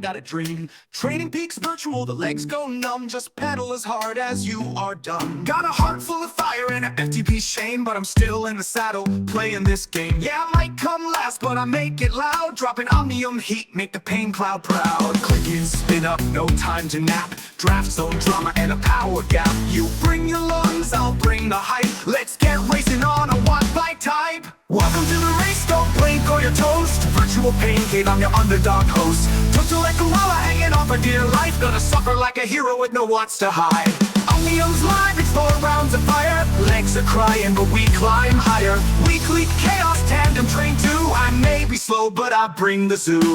Got a dream, training peaks virtual, the legs go numb, just pedal as hard as you are done. Got a heart full of fire and an FTP shame, but I'm still in the saddle, playing this game. Yeah, I might come last, but I make it loud, dropping omnium heat, make the pain cloud proud. Click it, spin up, no time to nap, draft zone drama and a power gap. You bring your lungs, I'll bring the hype, let's get racing on a one bike type. Welcome to the race, don't blink or you're toast. Virtual pain cave, I'm your underdog host. Total like gorilla hanging on for dear life, gonna suffer like a hero with no wants to hide. Omnium's live, it's 4 rounds of fire. Legs are crying, but we climb higher. Weekly chaos tandem train 2. I may be slow, but I bring the zoo.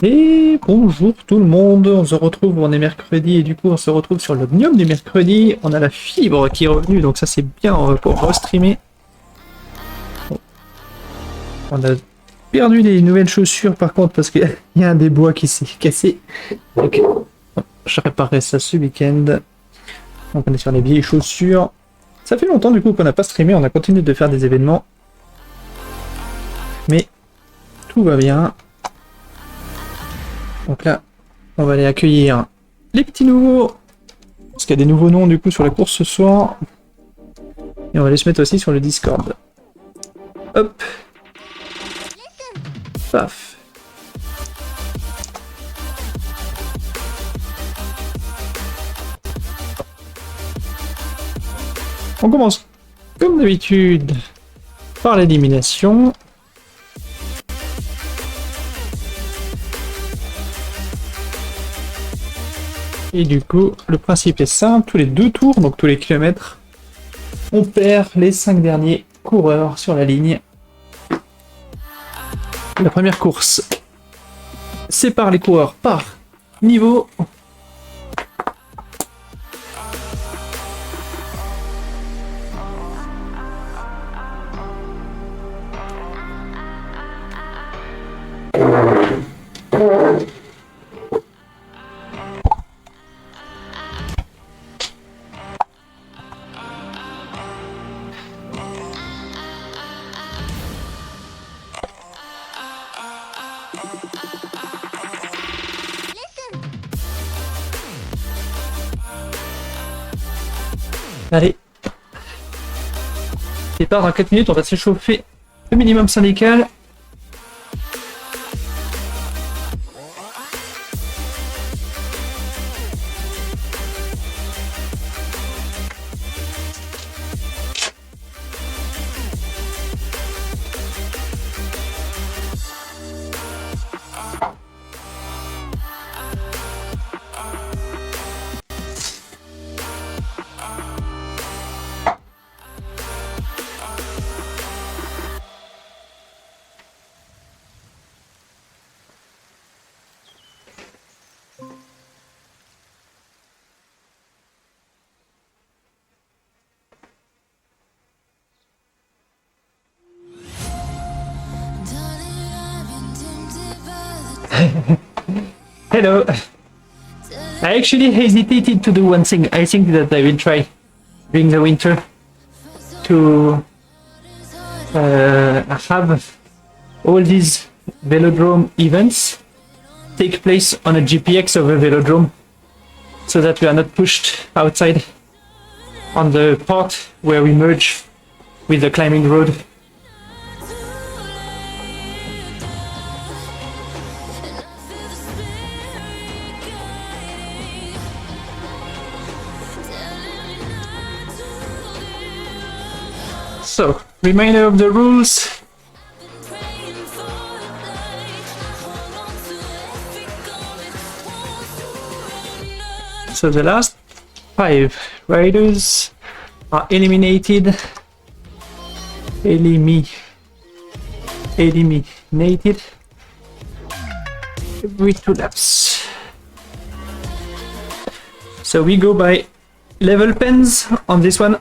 Et bonjour tout le monde, on se retrouve, on est mercredi et du coup on se retrouve sur l'Omnium du mercredi. On a la fibre qui est revenue, donc ça c'est bien pour restreamer. On a perdu les nouvelles chaussures par contre parce qu'il y a un des bois qui s'est cassé. Donc je réparerai ça ce week-end. Donc on est sur les vieilles chaussures. Ça fait longtemps du coup qu'on n'a pas streamé, on a continué de faire des événements. Mais tout va bien. Donc là, on va aller accueillir les petits nouveaux. Parce qu'il y a des nouveaux noms du coup sur la course ce soir. Et on va les se mettre aussi sur le Discord. Hop. Paf. On commence comme d'habitude par l'élimination. Et du coup, le principe est simple, tous les 2 tours, donc tous les kilomètres, on perd les 5 derniers coureurs sur la ligne. La première course sépare les coureurs par niveau. Allez. Départ dans 4 minutes, on va s'échauffer le minimum syndical. Hello. I actually hesitated to do one thing. I think that I will try during the winter to have all these velodrome events take place on a GPX of a velodrome so that we are not pushed outside on the part where we merge with the climbing road. So, reminder of the rules. So the last 5 riders are eliminated. Eliminated every 2 laps. So we go by level pens on this one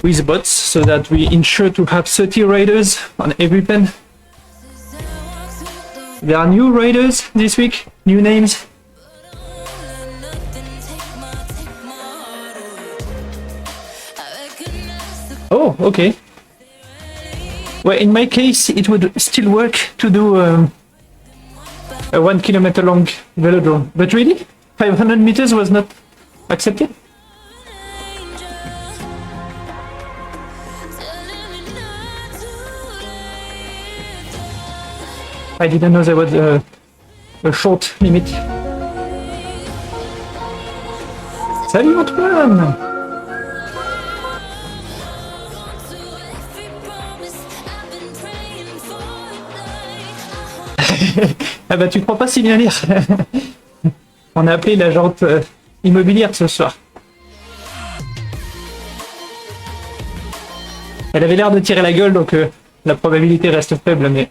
with bots so that we ensure to have 30 riders on every pen. There are new riders this week, new names. Oh, okay. Well, in my case, it would still work to do a 1 kilometer long velodrome. But really? 500 meters was not accepted? I didn't know there was a short limit. Salut Antoine! Ah bah tu te prends pas si bien lire. On a appelé l'agente immobilière ce soir. Elle avait l'air de tirer la gueule, donc la probabilité reste faible, mais...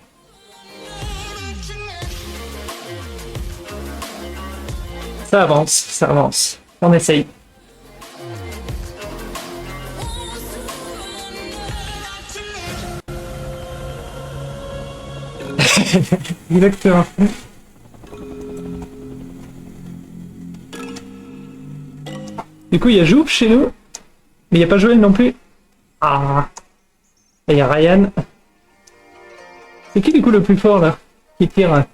Ça avance, ça avance. On essaye. Exactement. Du coup, il y a Jouve chez nous, mais il n'y a pas Joël non plus. Ah. Et il y a Ryan. C'est qui du coup le plus fort là, qui tire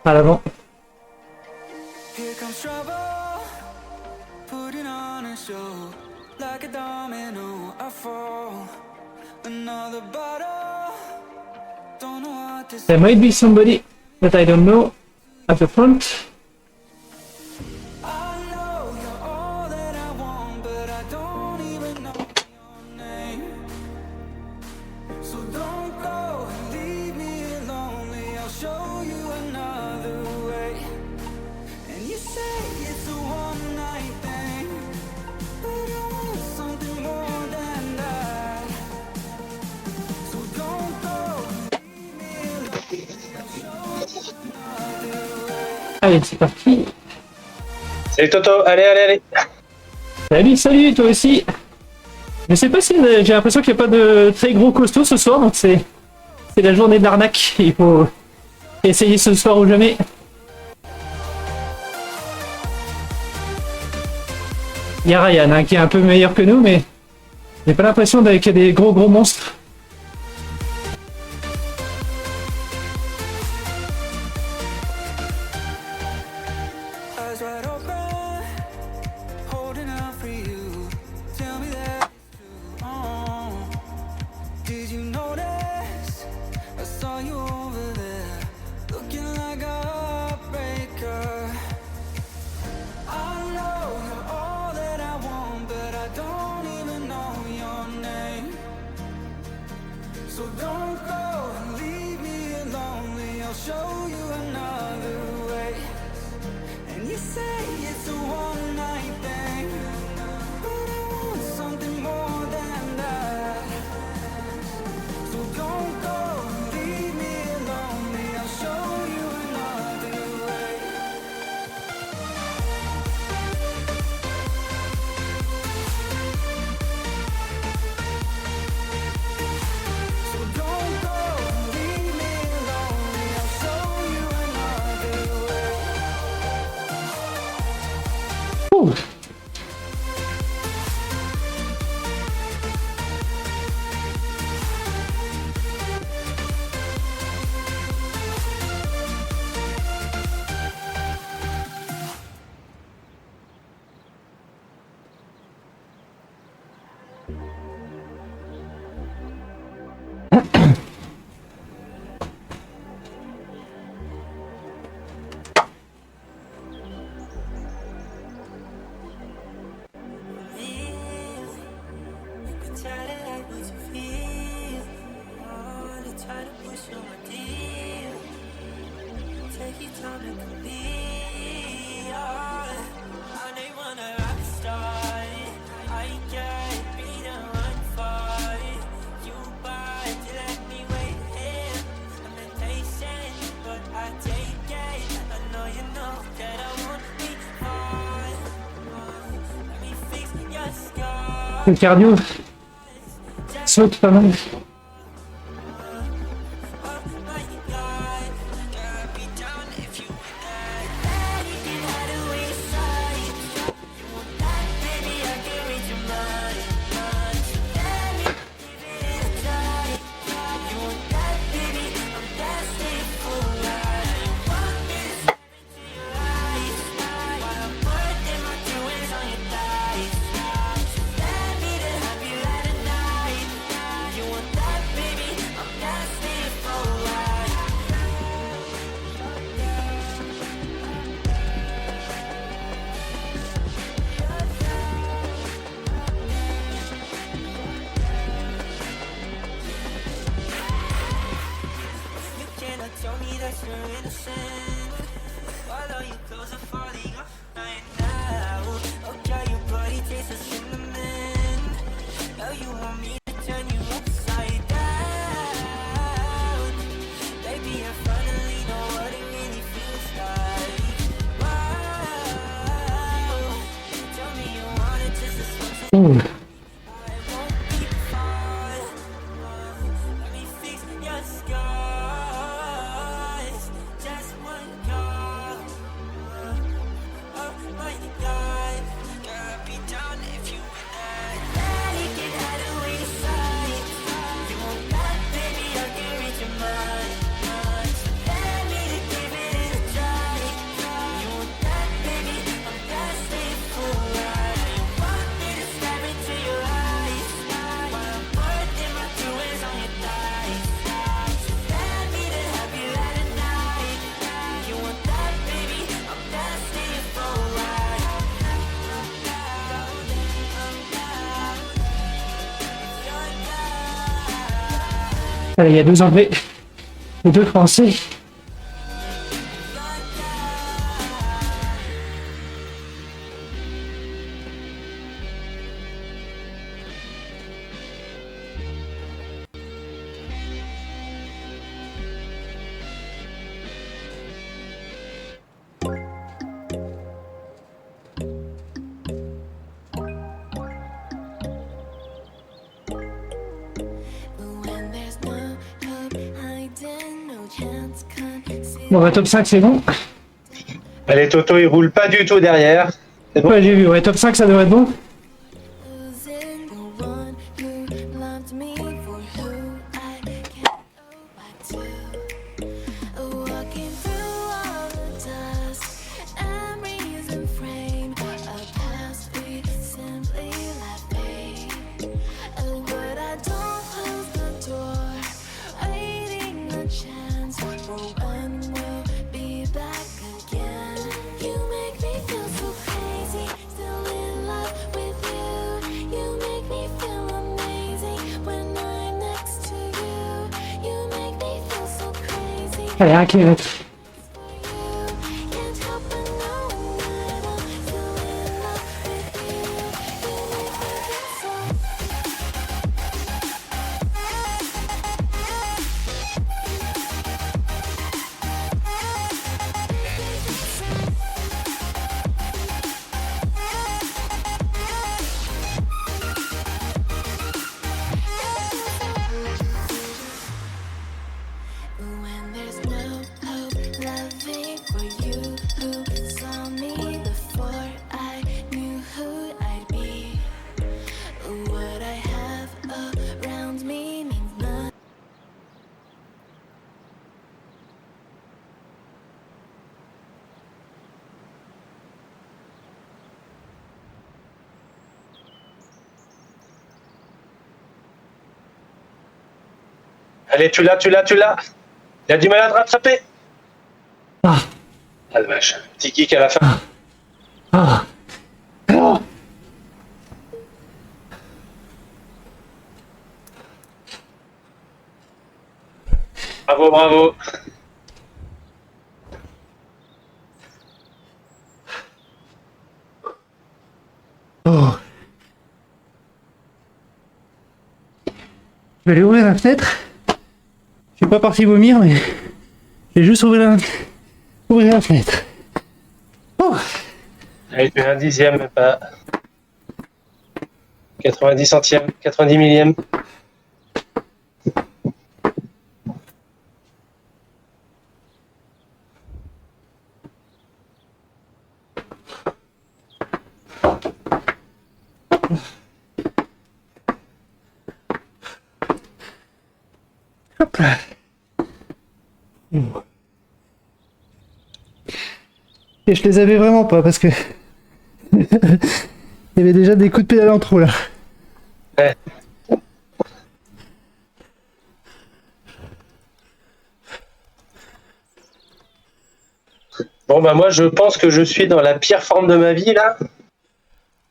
à l'avant? Here comes trouble, putting on a show, like a domino, I fall, another bottle, don't know what to say. There might be somebody that I don't know at the front. I know you're all that I want, but I don't even know your name. So don't go and leave me lonely, I'll show you another way. And you say it's a one night thing, but I want something more than that. So don't go and leave me lonely, I'll show you another way. Allez, c'est parti. Salut Toto, allez. Salut, toi aussi. Je sais pas si j'ai l'impression qu'il n'y a pas de très gros costaud ce soir, donc c'est la journée de l'arnaque. Il faut essayer ce soir ou jamais. Il y a Ryan hein, qui est un peu meilleur que nous, mais j'ai pas l'impression qu'il y a des gros monstres. Eyes wide open, holding out for you. Tell me that it's true. Oh, did you notice? I saw you over there, looking like a heartbreaker. I know you're all that I want, but I don't even know your name. So don't go and leave me lonely, I'll show you another way. And you say it's a one night thing, but I want something more than that. So don't go and leave me lonely, I'll show you another way. So don't go and leave me lonely, I'll show you another way. Ouh. Le cardio saute pas mal. Ouh. Let me fix your skies. Just one call. My God, girl, be down if you would die. Let it get out of sight. You want that, baby? I can read your mind. Let me to give it a try. You want that, baby? I'm that slave for life. You want me to stare into your eyes while I'm putting my two hands on your thighs. Let me to have you at a night. You want that, baby? I'm that slave for life. Allez, il y a 2 Anglais et 2 Français. When there's no hope, hiding, no chance, can't Bon, bah, top 5, c'est bon. Allez, Toto, il roule pas du tout derrière. C'est bon. Ouais, j'ai vu, ouais, top 5, ça devrait être bon. losing the one who loved me for who I can't go back to. Walking through all the dust, memories and frame a past we simply let fade. But I don't close the door, waiting a chance for when we'll be back again. You make me feel so crazy, still in love with you. You make me feel amazing when I'm next to you. You make me feel so crazy Allez, 1 kilomètre. for you. Can't help but know that I'm still in love with you. You make me feel so. When there's no hope, loving for you who saw me before I knew who I'd be. What I have around me means nothing. Allez, tu l'as. Il a du mal à te rattraper. Ah, Ah, dommage. Petit kick à la fin. ah, ah. Bravo, bravo. Oh. Je vais aller ouvrir la fenêtre. Je suis pas parti vomir, mais je vais juste ouvrir la fenêtre. Oh. Allez, tu es un dixième, même pas. 90 centièmes, 90 millièmes. Hop là. Et je les avais vraiment pas parce que il y avait déjà des coups de pédale en trop là. Ouais. Bon, bah moi, je pense que je suis dans la pire forme de ma vie, là.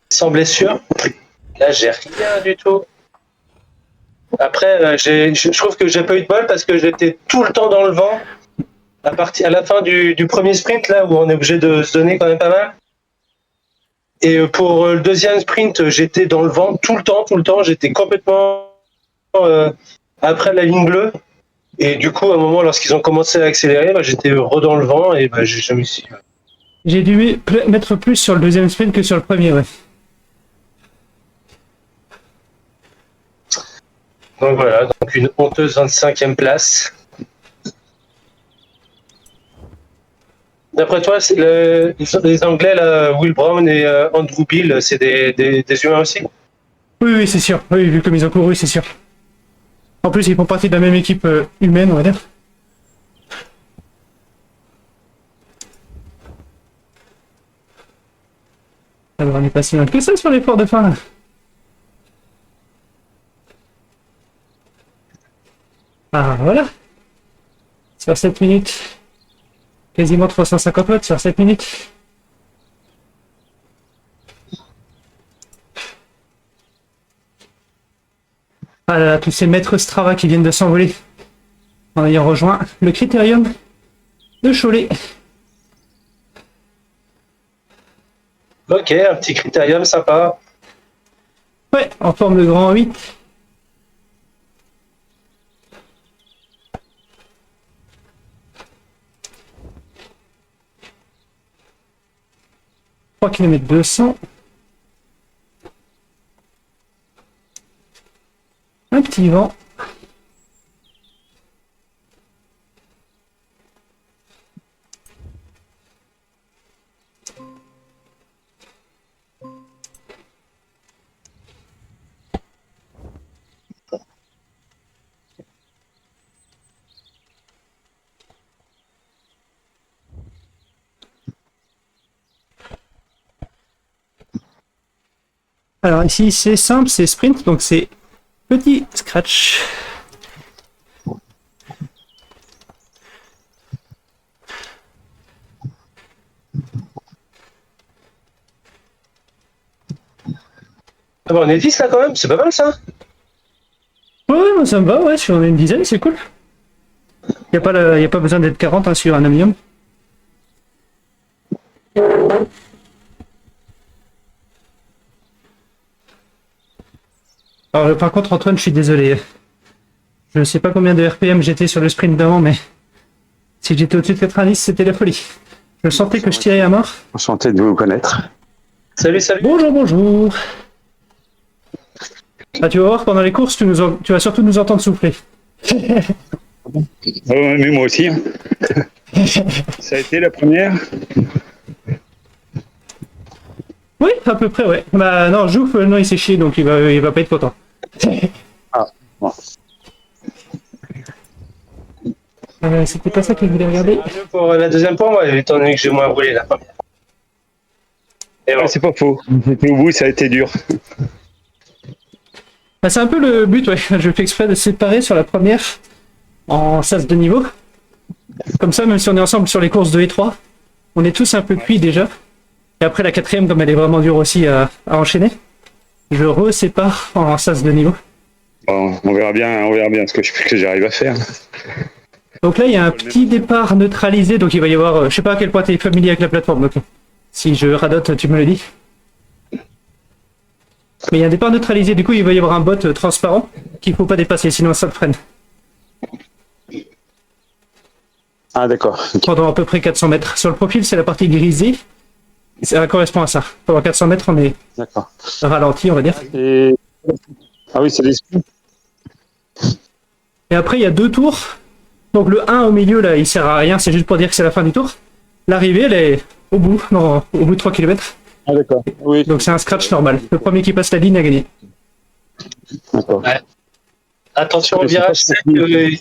Sans blessure. Là, j'ai rien du tout. Après, je trouve que j'ai pas eu de bol parce que j'étais tout le temps dans le vent. À la fin du premier sprint, là, où on est obligé de se donner quand même pas mal. Et pour le deuxième sprint, j'étais dans le vent tout le temps. J'étais complètement après la ligne bleue. Et du coup, à un moment, lorsqu'ils ont commencé à accélérer, bah, j'étais dans le vent et bah, j'ai jamais su. J'ai dû mettre plus sur le deuxième sprint que sur le premier, ouais. Donc voilà, donc une honteuse 25e place. D'après toi, c'est les Anglais, là, Will Brown et Andrew Bill, c'est des humains aussi? Oui, oui, c'est sûr. Oui, vu comme ils ont couru, c'est sûr. En plus, ils font partie de la même équipe humaine, on va dire. Alors, on est pas si loin que ça sur l'effort de fin. Ah, voilà. Sur 7 minutes. Quasiment 350 watts sur 7 minutes. Ah là là, tous ces maîtres Strava qui viennent de s'envoler en ayant rejoint le critérium de Cholet. Ok, un petit critérium sympa. Ouais, en forme de grand 8. « 3 km 200. Un petit vent. Alors ici c'est simple, c'est sprint, donc c'est petit scratch. Ah bon, on est 10 là quand même, c'est pas mal ça. Ouais, moi ça me va, ouais, si on est une dizaine, c'est cool. Y a pas besoin d'être 40 hein, sur un omnium. Alors par contre Antoine, je suis désolé. Je sais pas combien de RPM j'étais sur le sprint d'avant, mais si j'étais au-dessus de 90, c'était la folie. Je sentais que je tirais à mort. Enchanté de vous connaître. Salut, salut. Bonjour, bonjour. Ah, tu vas voir, pendant les courses, tu vas surtout nous entendre souffler. Mais moi aussi. Hein. Ça a été la première. Oui, à peu près, ouais. Bah non, Jouf, non, il s'est chié, donc il va pas être content. Ah, bon. C'était pas ça que je voulais regarder. Pour la deuxième fois, moi, étant donné que j'ai moins roulé la première. Et bon. Ah, c'est pas faux. Au bout, ça a été dur. Bah, c'est un peu le but, ouais. Je fais exprès de séparer sur la première en sas de niveau. Comme ça, même si on est ensemble sur les courses 2 et 3, on est tous un peu cuits déjà. Et après la quatrième, comme elle est vraiment dure aussi à enchaîner, je resépare en sas de niveau. Bon, on verra bien ce que j'arrive à faire. Donc là, il y a un petit départ neutralisé, donc il va y avoir... je sais pas à quel point tu es familier avec la plateforme, donc si je radote, tu me le dis. Mais il y a un départ neutralisé, du coup, il va y avoir un bot transparent qu'il faut pas dépasser, sinon ça te freine. Ah, d'accord. Ok. Pendant à peu près 400 mètres. Sur le profil, c'est la partie grisée. Ça correspond à ça. Pendant 400 mètres, on est D'accord. ralenti, on va dire. Et... Ah oui, c'est l'esprit. Et après, il y a 2 tours. Donc le 1 au milieu, là, il sert à rien, c'est juste pour dire que c'est la fin du tour. L'arrivée, elle est au bout, non, au bout de 3 km. Ah, d'accord. Oui. Donc c'est un scratch normal. Le premier qui passe la ligne a gagné. D'accord. Ouais. Attention au Je sais virage pas sec,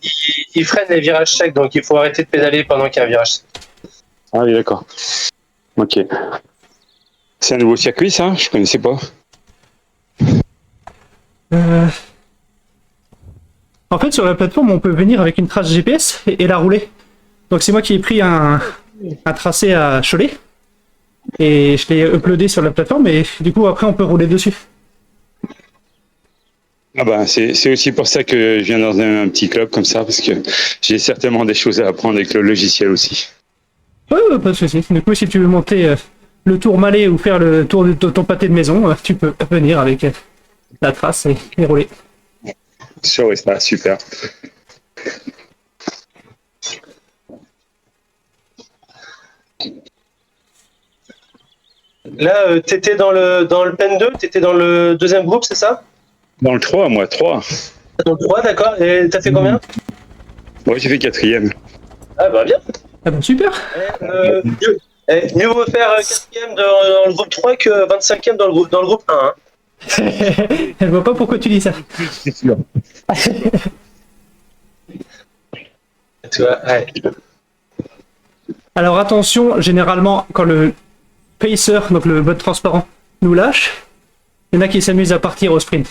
si- il freine les virages secs, donc il faut arrêter de pédaler pendant qu'il y a un virage sec. Ah oui, d'accord. Ok. C'est un nouveau circuit, ça? Je connaissais pas. En fait, sur la plateforme, on peut venir avec une trace GPS et la rouler. Donc c'est moi qui ai pris un tracé à Cholet. Et je l'ai uploadé sur la plateforme et du coup, après, on peut rouler dessus. Ah bah, c'est aussi pour ça que je viens dans un petit club comme ça, parce que j'ai certainement des choses à apprendre avec le logiciel aussi. Ouais, pas de souci. Du coup, si tu veux monter le tour Malais ou faire le tour de ton pâté de maison, tu peux venir avec la trace et rouler. Sur ça, super. Là, t'étais dans le PEN 2, t'étais dans le deuxième groupe, c'est ça? Dans le 3, moi, 3. Dans le 3, d'accord. Et t'as fait combien? Moi, j'ai fait quatrième. Ah bah bien. Ah bah super. Mieux vaut faire 4ème dans le groupe 3 que 25ème dans le groupe 1. Hein. Elle voit pas pourquoi tu dis ça. C'est sûr. Tu vois, ouais. Alors attention, généralement, quand le pacer, donc le bot transparent, nous lâche, il y en a qui s'amusent à partir au sprint.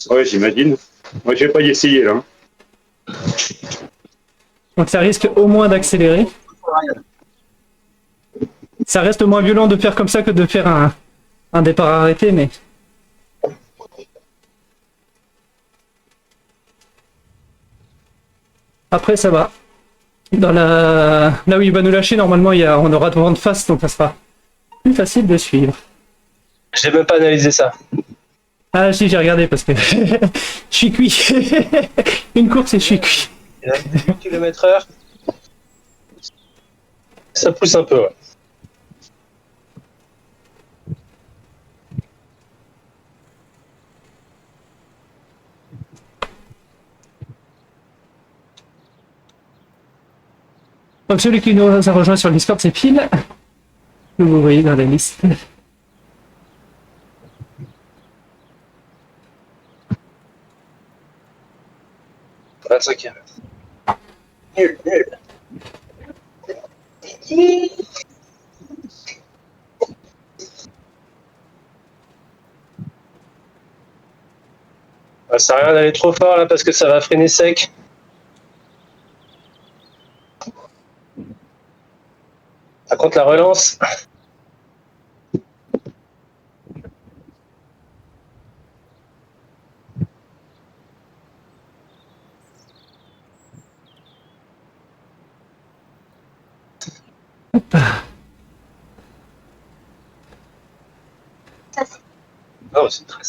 Ouais, j'imagine. Moi, je vais pas y essayer, là. Donc ça risque au moins d'accélérer. Ça reste moins violent de faire comme ça que de faire un départ arrêté, mais... Après, ça va. Dans là où il va nous lâcher, normalement, on aura de vent de face, donc ça sera plus facile de suivre. J'ai même pas analysé ça. Ah si, j'ai regardé parce que je suis cuit. Une course et je suis cuit. Il y a 10 km/h. Ça pousse un peu, ouais. Donc celui qui nous a rejoint sur le Discord, c'est Phil. Que vous voyez dans la liste. 25ème. Nul, nul. Ça sert à rien d'aller trop fort là parce que ça va freiner sec. Par contre la relance. Oh, c'est très.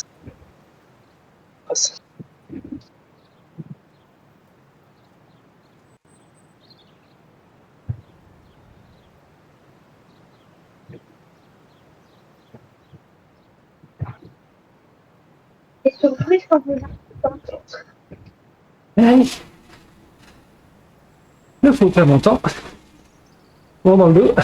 Allez. Ne faut pas longtemps. Bon dans le dos.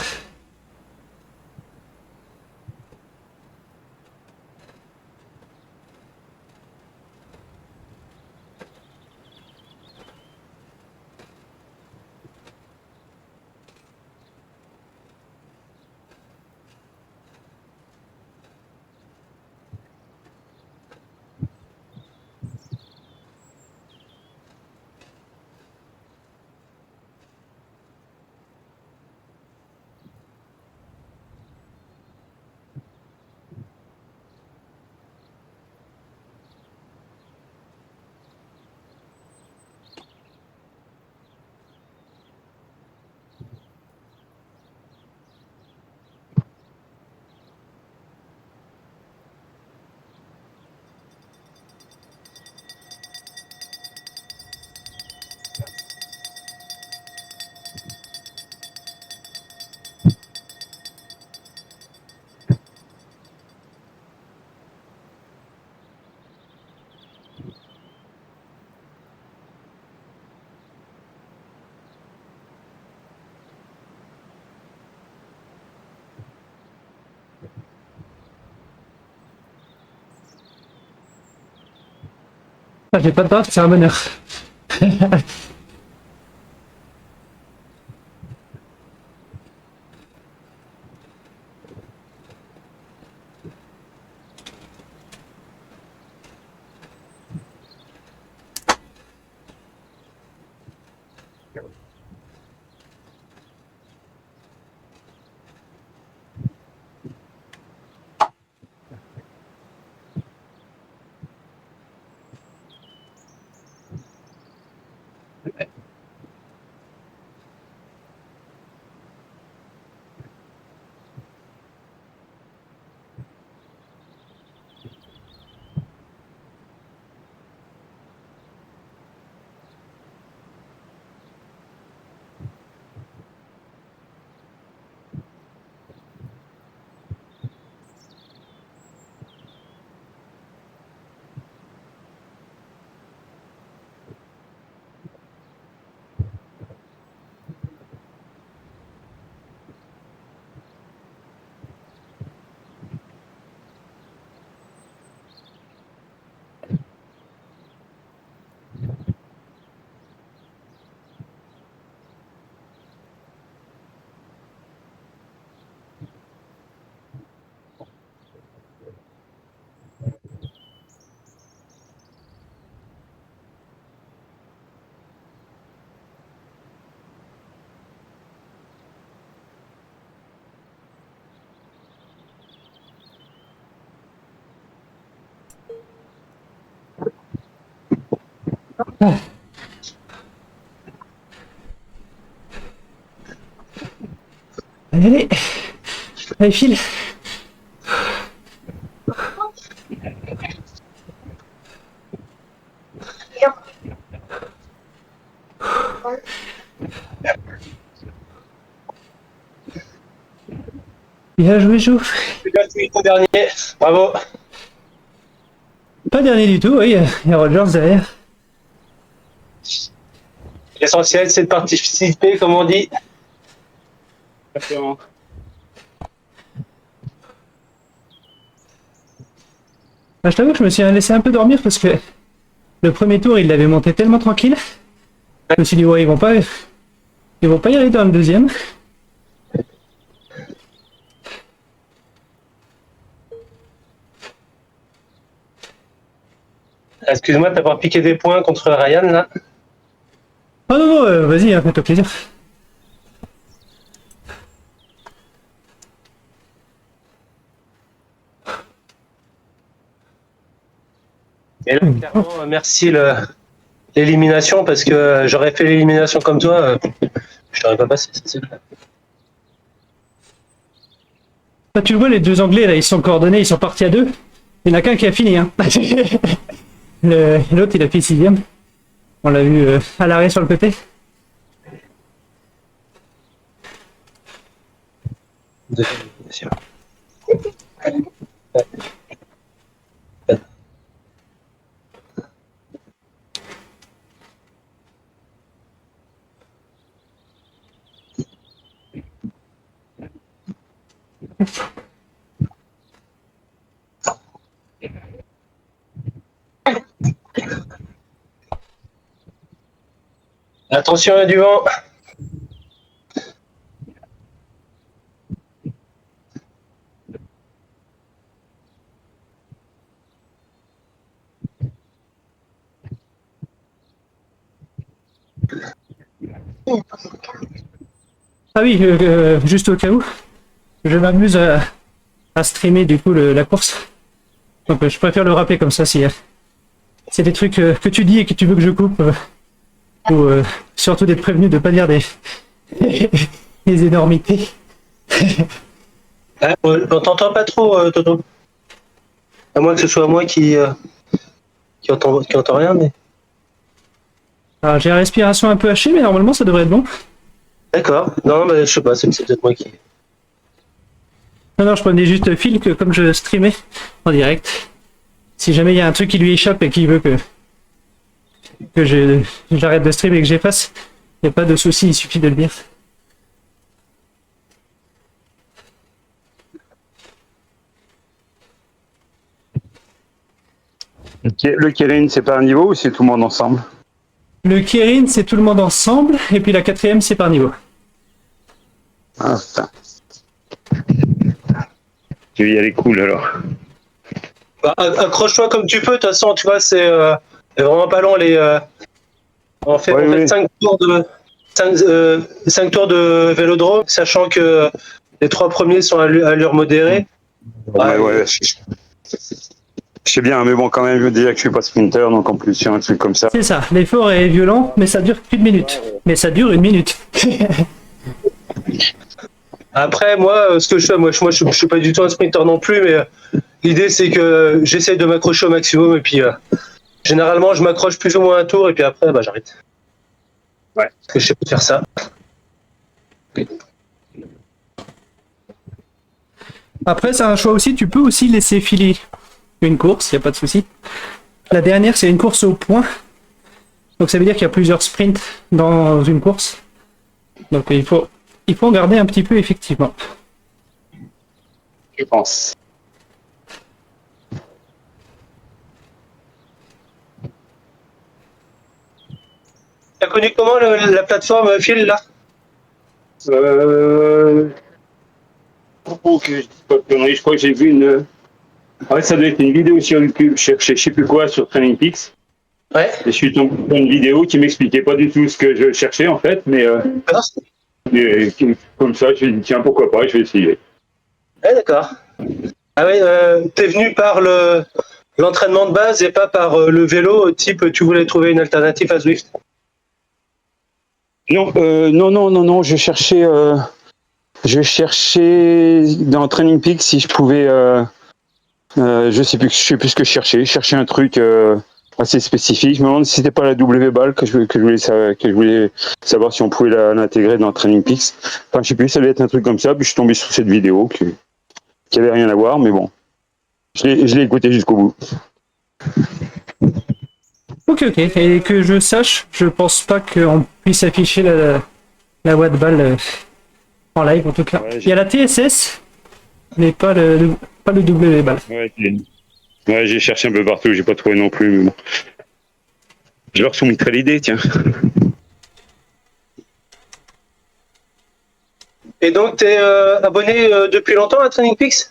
Ah, j'ai pas de draft, c'est un bonheur. Allez, allez. Allez, file. Bien joué, Jou. Là, tu es le dernier. Bravo. Pas dernier du tout, oui. Il y a Rogers derrière. L'essentiel, c'est de participer, comme on dit. Exactement. Bah, je t'avoue que je me suis laissé un peu dormir parce que le premier tour, il l'avait monté tellement tranquille. Je me suis dit, ouais, ils vont pas y aller dans le deuxième. Excuse-moi, t'as pas piqué des points contre Ryan, là? Oh non, non, vas-y, hein, fais-toi plaisir. Et là, clairement, merci l'élimination, parce que j'aurais fait l'élimination comme toi, je t'aurais pas passé, ça, c'est clair. Bah, tu le vois, les deux Anglais, là, ils sont coordonnés, ils sont partis à deux. Il n'y en a qu'un qui a fini, hein. L'autre, il a fait sixième. On l'a vu à l'arrêt sur le côté. L'élimination. Attention, il y a du vent. Ah oui, juste au cas où, je m'amuse à streamer du coup la course. Donc je préfère le rappeler comme ça si c'est des trucs que tu dis et que tu veux que je coupe. Ou surtout d'être prévenu de pas dire des énormités. Ah, on t'entend pas trop, Toto. À moins que ce soit moi qui entend rien, mais... Alors j'ai la respiration un peu hachée, mais normalement ça devrait être bon. D'accord. Non, mais je sais pas, c'est peut-être moi qui... Non, non, je prenais juste fil que comme je streamais en direct. Si jamais il y a un truc qui lui échappe et qui veut que j'arrête de streamer et que j'efface, il n'y a pas de souci, il suffit de le dire. Le Kirin, c'est par niveau ou c'est tout le monde ensemble? Le Kirin, c'est tout le monde ensemble, et puis la quatrième, c'est par niveau. Ah putain. Tu vas y aller cool alors. Bah, accroche-toi comme tu peux, de toute façon, tu vois, c'est vraiment pas long. On fait, Oui, on fait oui. 5 tours de vélodrome, sachant que les 3 premiers sont à allure modérée. Ouais, je sais bien, mais bon, quand même, déjà que je suis pas sprinter, donc en plus, sur un truc comme ça. C'est ça, l'effort est violent, mais ça dure qu'une minute. Mais ça dure une minute. Après, moi, ce que je fais, moi, je suis pas du tout un sprinter non plus, mais l'idée, c'est que j'essaye de m'accrocher au maximum, et puis généralement, je m'accroche plus ou moins un tour, et puis après, bah, j'arrête. Ouais. Parce que je sais pas faire ça. Après, c'est un choix aussi, tu peux aussi laisser filer une course, il n'y a pas de souci. La dernière, c'est une course au point. Donc ça veut dire qu'il y a plusieurs sprints dans une course. Donc il faut en garder un petit peu, effectivement. Je pense. T'as connu comment la plateforme Phil, là? Pour que je dise pas de conneries, je crois que j'ai vu une. En fait, ça doit être une vidéo sur YouTube, je cherchais je sais plus quoi sur Training Peaks. Ouais. Et je suis tombé sur une vidéo qui m'expliquait pas du tout ce que je cherchais en fait, mais comme ça, je me dis tiens, pourquoi pas, je vais essayer. Ouais, d'accord. Ah ouais, t'es venu par l'entraînement de base et pas par le vélo, type tu voulais trouver une alternative à Zwift? Non, non, je cherchais dans Training Peaks si je pouvais, je sais plus ce que je cherchais. Je cherchais un truc assez spécifique. Je me demande si c'était pas la W-Ball que je voulais savoir si on pouvait l'intégrer dans Training Peaks. Enfin, je sais plus, ça devait être un truc comme ça. Puis je suis tombé sur cette vidéo qui avait rien à voir, mais bon, je l'ai écouté jusqu'au bout. Ok, et que je sache, je pense pas qu'on puisse afficher la watt-balle en live en tout cas. Ouais, Il y a la TSS, mais pas le W-balle. Ouais, j'ai cherché un peu partout, j'ai pas trouvé non plus, mais bon. Je leur soumettrai l'idée, tiens. Et donc, tu es abonné depuis longtemps à Training Peaks?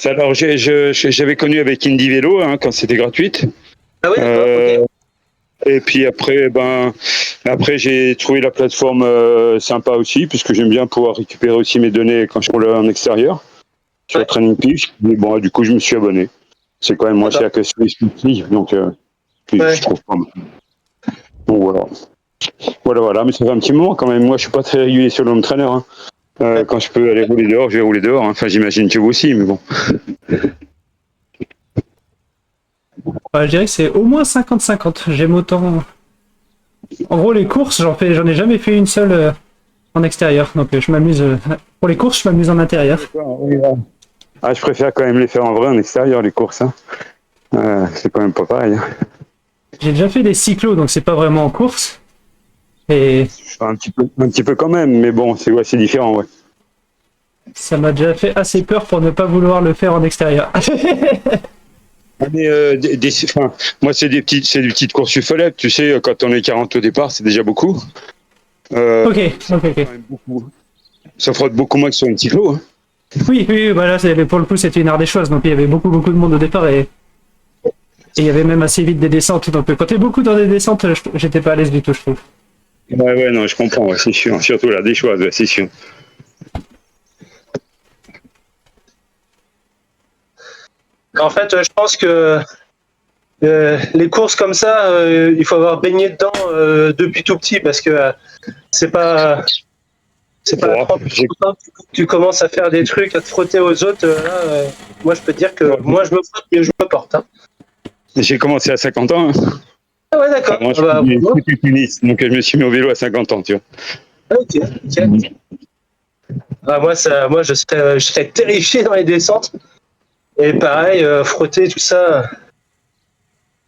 Alors, j'avais connu avec Indie Vélo hein, quand c'était gratuite. Ah oui, d'accord, ok. Et puis après j'ai trouvé la plateforme sympa aussi, puisque j'aime bien pouvoir récupérer aussi mes données quand je roule en extérieur sur Ouais. Training Peaks. Mais bon, du coup, je me suis abonné. C'est quand même moins cher que sur les Spotify, donc Ouais. je trouve pas. Donc voilà. Mais ça fait un petit moment quand même. Moi, je suis pas très régulier sur le home trainer. Hein. Quand je peux aller rouler dehors, je vais rouler dehors. Hein. Enfin, j'imagine que vous aussi, mais bon. Je dirais que c'est au moins 50-50. J'aime autant. En gros, les courses, j'en ai jamais fait une seule en extérieur. Donc je m'amuse. Pour les courses, je m'amuse en intérieur. Ah, je préfère quand même les faire en vrai en extérieur, les courses. Hein. C'est quand même pas pareil. Hein. J'ai déjà fait des cyclos, donc c'est pas vraiment en course. Et Un petit peu quand même, mais bon, c'est différent, ouais. ça m'a déjà fait assez peur pour ne pas vouloir le faire en extérieur. Mais moi, c'est des petites courses uffolètes, tu sais, quand on est 40 au départ, c'est déjà beaucoup. Ok. Quand même beaucoup. Ça frotte beaucoup moins que sur une cyclo. Hein. Oui, voilà, pour le coup, c'était une ardéchoise, donc il y avait beaucoup de monde au départ et il y avait même assez vite des descentes. Donc quand t'es beaucoup dans des descentes, j'étais pas à l'aise du tout, je trouve. Ouais, non, je comprends, ouais, c'est sûr. Surtout la déchoise, ouais, c'est sûr. En fait, je pense que les courses comme ça, il faut avoir baigné dedans depuis tout petit parce que c'est pas Bon, la première fois que tu commences à faire des trucs, à te frotter aux autres. Là, moi, je peux te dire que moi, je me frotte, mieux je me porte. Hein. J'ai commencé à 50 ans. Hein. Ah ouais, d'accord. Moi, je suis tennis, donc je me suis mis au vélo à 50 ans, tu vois. Ok. Ah, moi, je serais terrifié dans les descentes. Et pareil, frotter tout ça.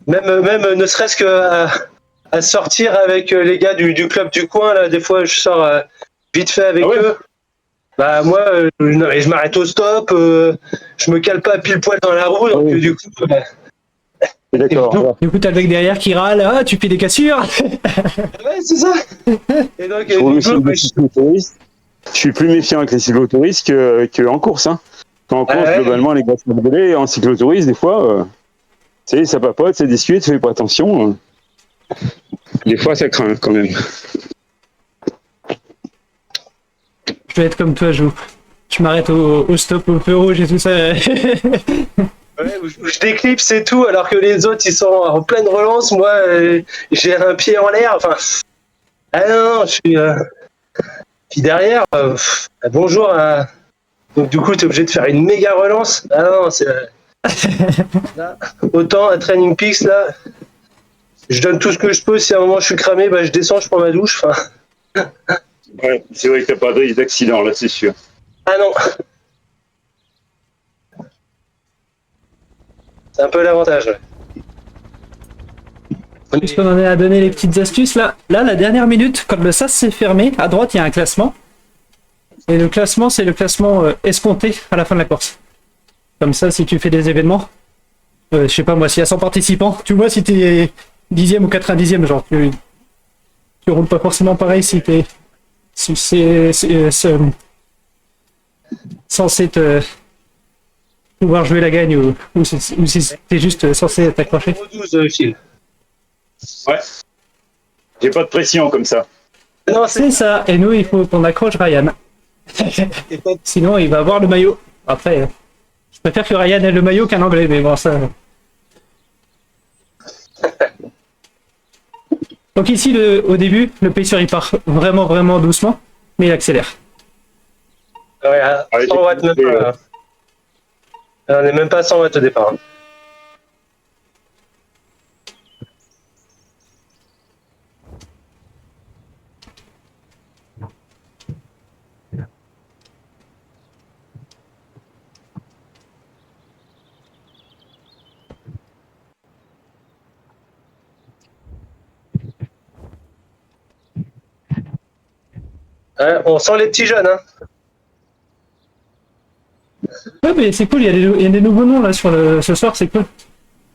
Même ne serait-ce que à sortir avec les gars du club du coin, là, des fois, je sors vite fait avec eux. Bah, moi, je m'arrête au stop, je me cale pas pile poil dans la roue, donc du coup. D'accord. Du coup, t'as le mec derrière qui râle, ah, tu fais des cassures. Ouais, c'est ça. Et donc, Je suis plus méfiant avec les cyclotouristes qu'en course. Hein. En course, globalement, les gars sont brûlés. En cyclotouriste, des fois, tu sais, ça papote, ça discute, fais pas attention. Des fois, ça craint quand même. Je vais être comme toi, je m'arrête au stop, au feu rouge et tout ça. Ouais, où je déclipse et tout, alors que les autres ils sont en pleine relance. Moi, j'ai un pied en l'air. Enfin, ah non, je suis. Puis derrière, bonjour. Donc du coup, t'es obligé de faire une méga relance. Ah non, c'est. Là, autant à Training Peaks là, je donne tout ce que je peux. Si à un moment je suis cramé, bah je descends, je prends ma douche. Enfin. Ouais, c'est vrai que t'as pas de risque d'accident là, c'est sûr. Ah non. C'est un peu l'avantage. Ouais. Puisqu'on en est à donner les petites astuces, là, la dernière minute, quand le sas s'est fermé, à droite, il y a un classement. Et le classement, c'est le classement escompté à la fin de la course. Comme ça, si tu fais des événements, je sais pas moi, s'il y a 100 participants, tu vois si t'es 10e ou 90e, genre, tu roules pas forcément pareil si t'es. Si c'est censé te pouvoir jouer la gagne ou si t'es juste censé t'accrocher. 12 Phil. Ouais. J'ai pas de pression comme ça. Non, C'est ça, et nous il faut qu'on accroche Ryan. Sinon il va avoir le maillot. Après, je préfère que Ryan ait le maillot qu'un anglais, mais bon, ça. Donc ici, au début, le pacer il part vraiment doucement, mais il accélère. Ouais, à 100 watts même pas. On n'est même pas à 100 watts au départ. Ouais, on sent les petits jeunes, hein. Ouais, mais c'est cool, il y a des nouveaux noms là ce soir, c'est cool.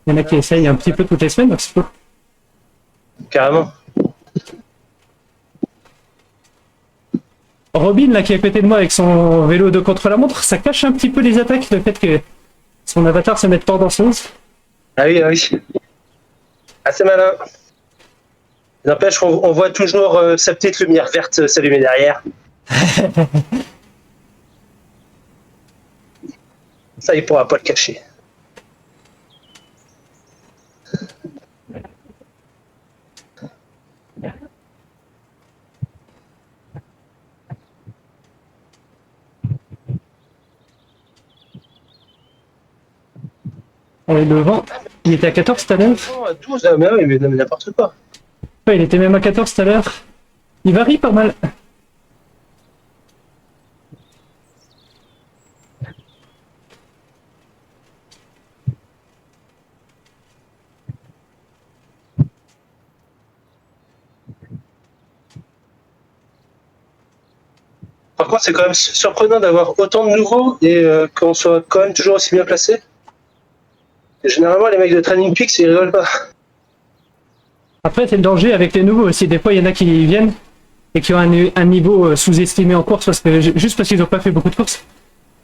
Il y en a qui essayent un petit peu toutes les semaines, donc c'est cool. Carrément. Robin, là, qui est à côté de moi avec son vélo de contre-la-montre, ça cache un petit peu les attaques, le fait que son avatar se mette pas dans son os. Ah oui, ah oui. Assez malin. N'empêche qu'on voit toujours sa petite lumière verte s'allumer derrière. Ça, il pourra pas le cacher. On est devant. Il était à 14 tout à l'heure. Oh, à 12, ah, mais oui, mais n'importe quoi. Ouais, il était même à 14 tout à l'heure. Il varie pas mal. Par contre, c'est quand même surprenant d'avoir autant de nouveaux et qu'on soit quand même toujours aussi bien placé. Et généralement, les mecs de Training Peaks, ils rigolent pas. Après, c'est le danger avec les nouveaux aussi. Des fois, il y en a qui viennent et qui ont un niveau sous-estimé en course juste parce qu'ils n'ont pas fait beaucoup de courses.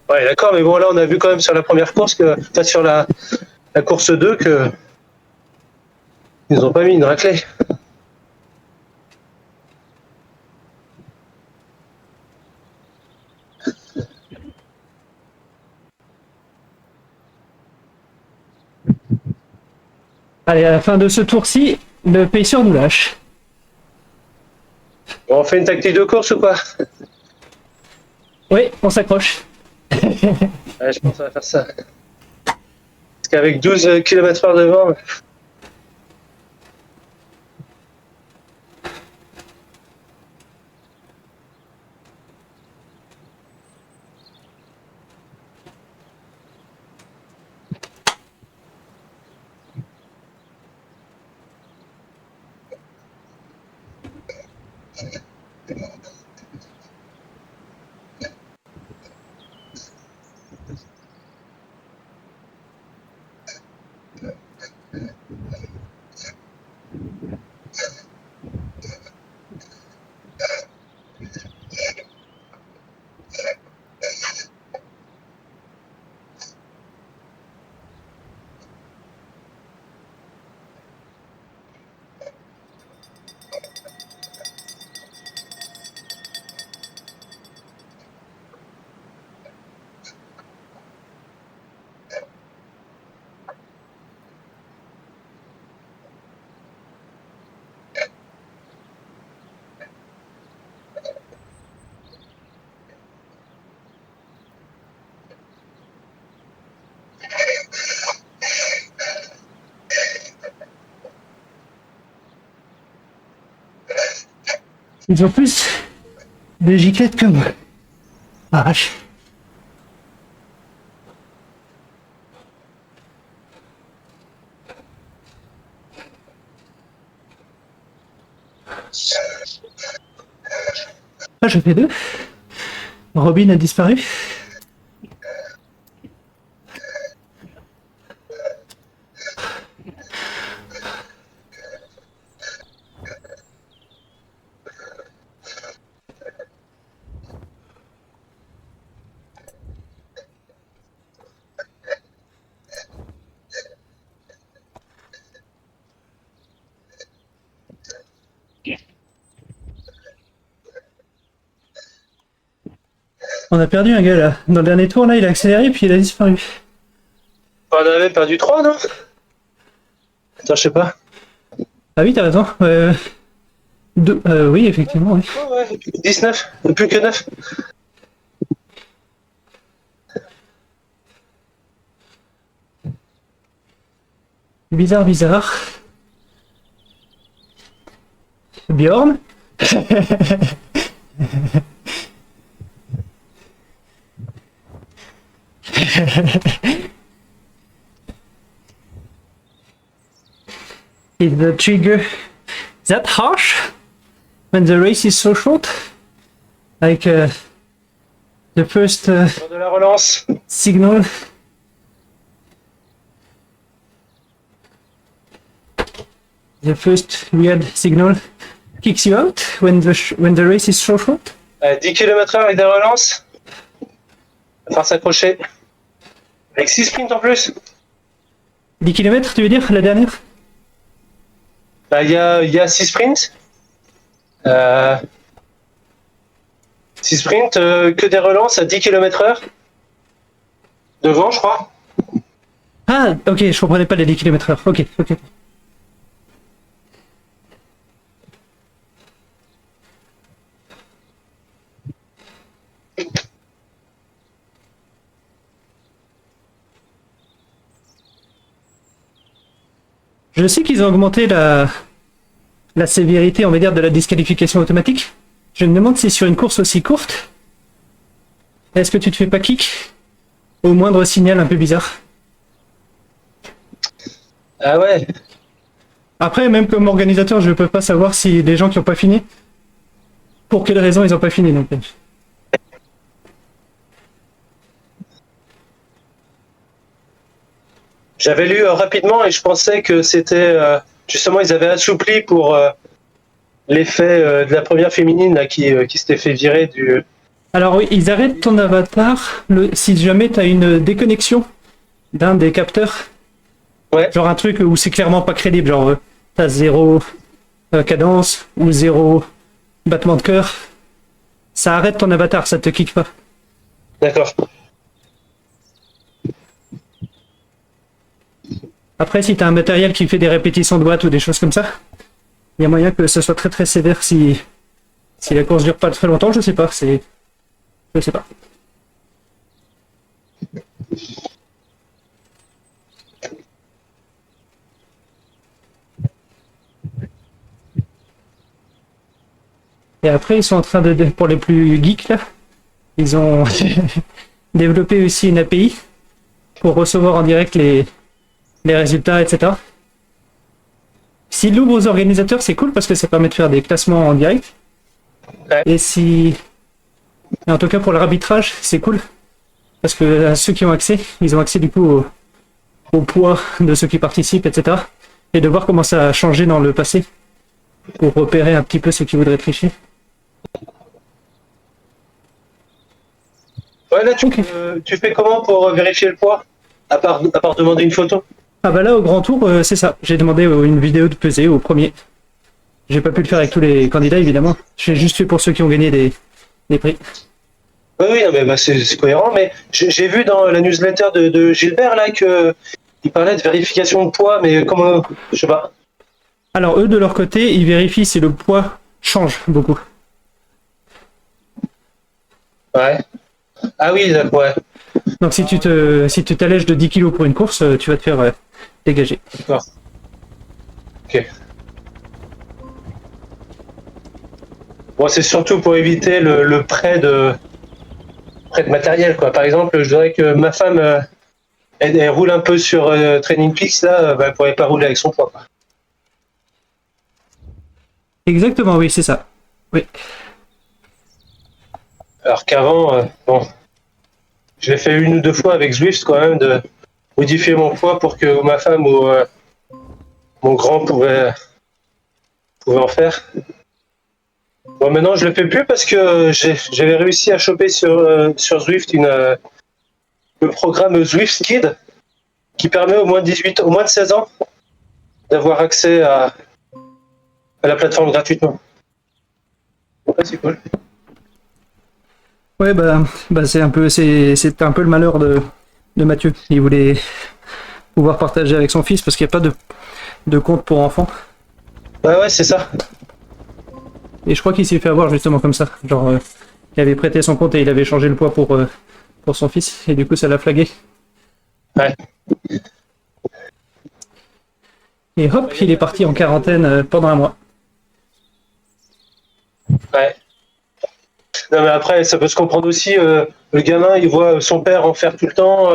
Ouais, d'accord, mais bon, là, on a vu quand même sur la première course, enfin, sur la course 2, que ils ont pas mis une raclée. Allez, à la fin de ce tour-ci, le pacer nous lâche. Bon, on fait une tactique de course ou quoi? Oui, on s'accroche. Ouais, je pense qu'on va faire ça. Parce qu'avec 12 km/h devant. Ils ont plus de giclettes que moi. Arrache. Ah, je fais deux. Robin a disparu. On a perdu un gars là. Dans le dernier tour, là, il a accéléré puis il a disparu. On avait perdu 3, non? Attends, je sais pas. Ah oui, t'as raison. Oui, effectivement, oui. Oh, ouais, 19, plus que 9. Bizarre, bizarre. Bjorn. Is the trigger that harsh when the race is so short? Like the first De la relance. signal. The first weird signal kicks you out when the race is so short. 10 km/h avec des relances. Va falloir s'accrocher. Avec 6 sprints en plus. 10 km, tu veux dire, la dernière? Bah, il y a 6 sprints. 6 sprints, que des relances à 10 km/h. Devant, je crois. Ah, ok, je comprenais pas les 10 km/h. Ok, ok. Je sais qu'ils ont augmenté la sévérité, on va dire, de la disqualification automatique. Je me demande si sur une course aussi courte, est-ce que tu te fais pas kick au moindre signal un peu bizarre? Ah ouais. Après, même comme organisateur, je peux pas savoir si les gens qui ont pas fini, pour quelles raisons ils ont pas fini. Donc. J'avais lu rapidement et je pensais que c'était justement ils avaient assoupli pour l'effet de la première féminine là, qui s'était fait virer du. Alors oui, ils arrêtent ton avatar si jamais tu as une déconnexion d'un des capteurs. Ouais. Genre un truc où c'est clairement pas crédible, genre t'as zéro cadence ou zéro battement de cœur. Ça arrête ton avatar, ça te kick pas. D'accord. Après, si t'as un matériel qui fait des répétitions de watts ou des choses comme ça, il y a moyen que ce soit très très sévère si la course dure pas très longtemps, je sais pas, je sais pas. Et après, ils sont en train pour les plus geeks là, ils ont développé aussi une API pour recevoir en direct les résultats, etc. S'ils l'ouvrent aux organisateurs, c'est cool parce que ça permet de faire des classements en direct. Ouais. Et en tout cas pour l'arbitrage, c'est cool parce que ceux qui ont accès, ils ont accès du coup au poids de ceux qui participent, etc. Et de voir comment ça a changé dans le passé pour repérer un petit peu ceux qui voudraient tricher. Ouais, là, Ok. tu fais comment pour vérifier le poids à part demander une photo? Ah bah là au grand tour, c'est ça. J'ai demandé une vidéo de pesée au premier. J'ai pas pu le faire avec tous les candidats évidemment. J'ai juste fait pour ceux qui ont gagné des prix. Oui, oui, non, mais bah, c'est cohérent, mais j'ai vu dans la newsletter de Gilbert là que il parlait de vérification de poids, mais comment, je sais pas. Alors eux de leur côté, ils vérifient si le poids change beaucoup. Ouais. Ah oui, ouais. Donc si tu t'allèges de 10 kilos pour une course, tu vas te faire dégager. D'accord. Ok. Bon, c'est surtout pour éviter le prêt de matériel, quoi. Par exemple, je dirais que ma femme, elle roule un peu sur Training Peaks, là, bah, elle pourrait pas rouler avec son poids, quoi. Exactement, oui, c'est ça. Oui. Alors qu'avant, bon, je l'ai fait une ou deux fois avec Zwift, quand même, de modifier mon poids pour que ma femme ou mon grand pouvait en faire. Bon, maintenant, je le fais plus parce que j'avais réussi à choper sur Zwift le programme Zwift Kid qui permet au moins de 16 ans d'avoir accès à la plateforme gratuitement. Ouais, c'est cool. Ouais, bah c'est un peu le malheur de Mathieu. Il voulait pouvoir partager avec son fils parce qu'il n'y a pas de compte pour enfants. Ouais, c'est ça. Et je crois qu'il s'est fait avoir justement comme ça. Genre, il avait prêté son compte et il avait changé le poids pour son fils. Et du coup, ça l'a flagué. Ouais. Et hop, il est parti en quarantaine pendant un mois. Ouais. Non, mais après, ça peut se comprendre aussi. Le gamin, il voit son père en faire tout le temps.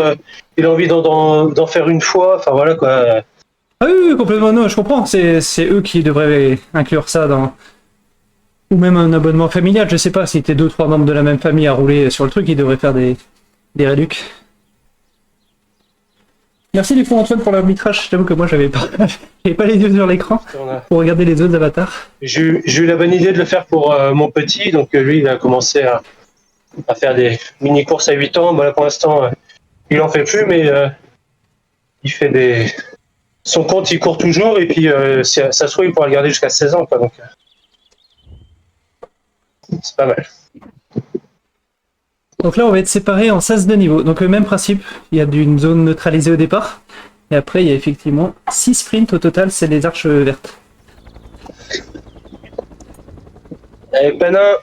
Il a envie d'en faire une fois. Enfin, voilà, quoi. Ah oui, oui, complètement, non, je comprends. C'est eux qui devraient inclure ça dans. Ou même un abonnement familial, je sais pas, si t'es 2-3 membres de la même famille à rouler sur le truc, ils devraient faire des réducs. Merci du coup Antoine pour l'arbitrage, j'avoue que moi j'avais pas les yeux sur l'écran pour regarder les autres avatars. J'ai eu la bonne idée de le faire pour mon petit. Donc, lui, il a commencé à faire des mini-courses à 8 ans. Voilà, pour l'instant, il en fait plus, mais il fait des. Son compte, il court toujours. Et puis, ça se trouve, il pourra le garder jusqu'à 16 ans. Quoi, donc, c'est pas mal. Donc là on va être séparés en 16 de niveau, donc le même principe, il y a une zone neutralisée au départ, et après il y a effectivement 6 sprints au total, c'est les arches vertes. Et Panin,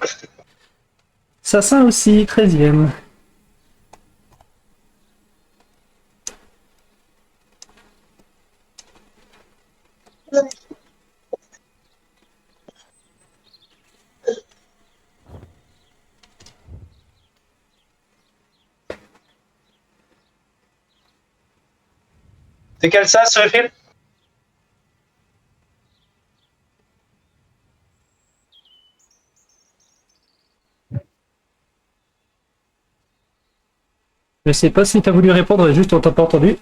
Sassin aussi, 13e. c'est quel ça, ce film? Je sais pas si t'as voulu répondre, juste on t'a pas entendu.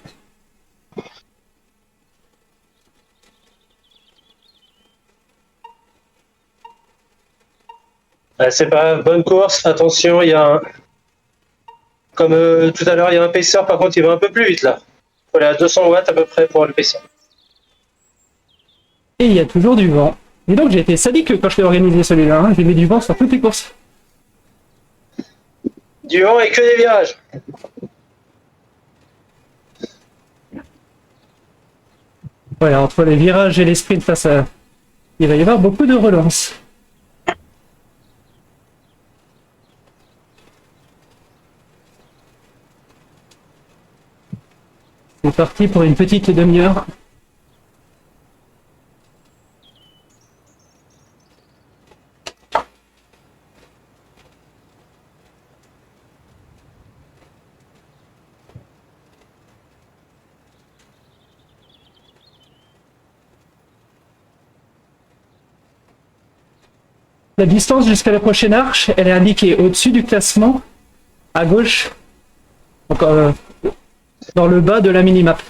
C'est pas bonne course. Attention, il y a un. Comme tout à l'heure, il y a un pacer. Par contre, il va un peu plus vite là. Il faut aller à 200 watts à peu près pour le pacer. Et il y a toujours du vent. Et donc j'ai été sadique quand je l'ai organisé celui-là, hein. J'ai mis du vent sur toutes les courses. Du vent et que des virages. Ouais, entre les virages et les sprints, il va y avoir beaucoup de relances. C'est parti pour une petite demi-heure. La distance jusqu'à la prochaine arche, elle est indiquée au-dessus du classement, à gauche, donc, dans le bas de la minimap,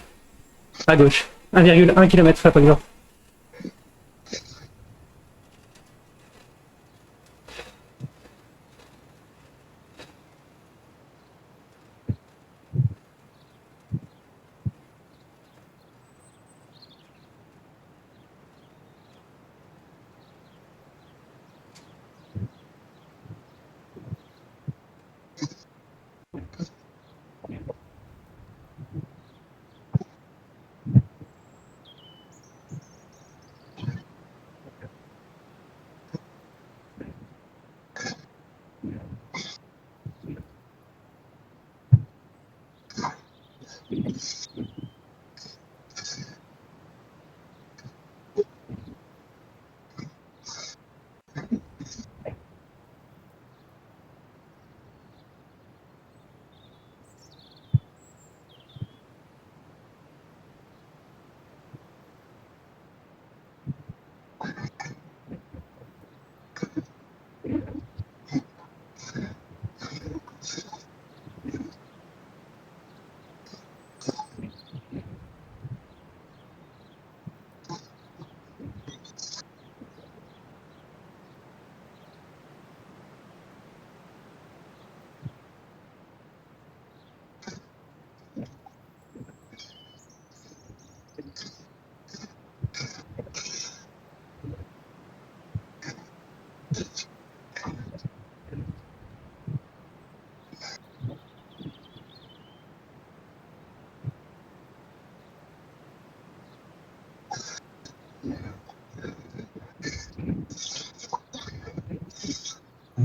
à gauche. 1,1 km par exemple.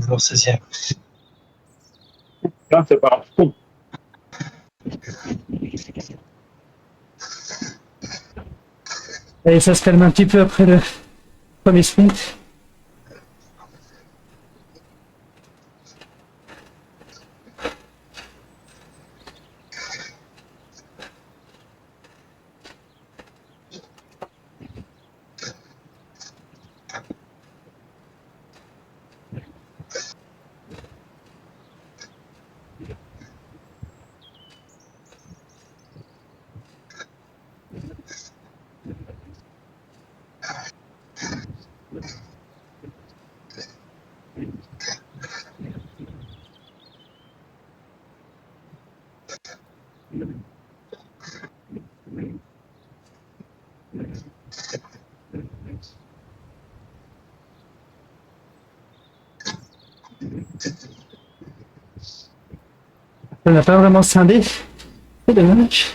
Non, 16e. Là, c'est pas grave. Et ça se calme un petit peu après le premier sprint. Ça n'a pas vraiment scindé. C'est dommage.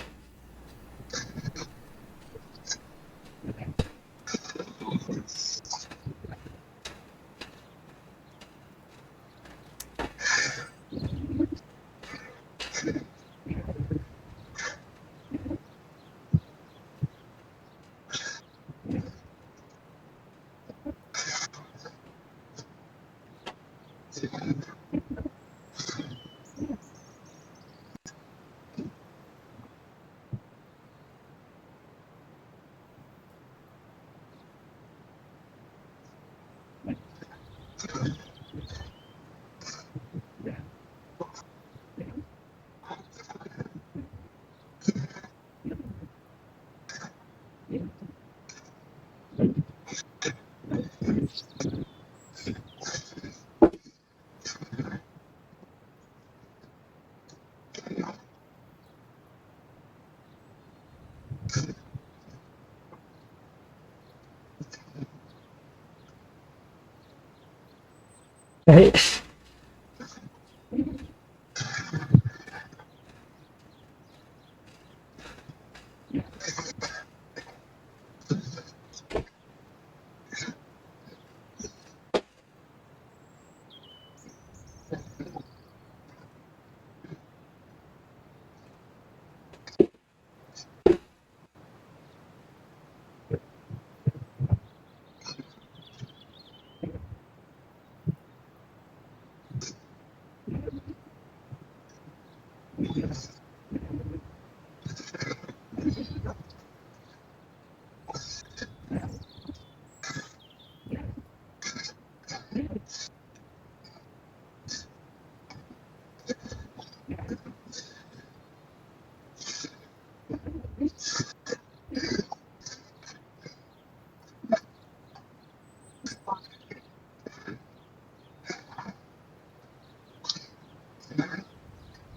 Allez.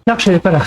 L'arche, elle est pas là.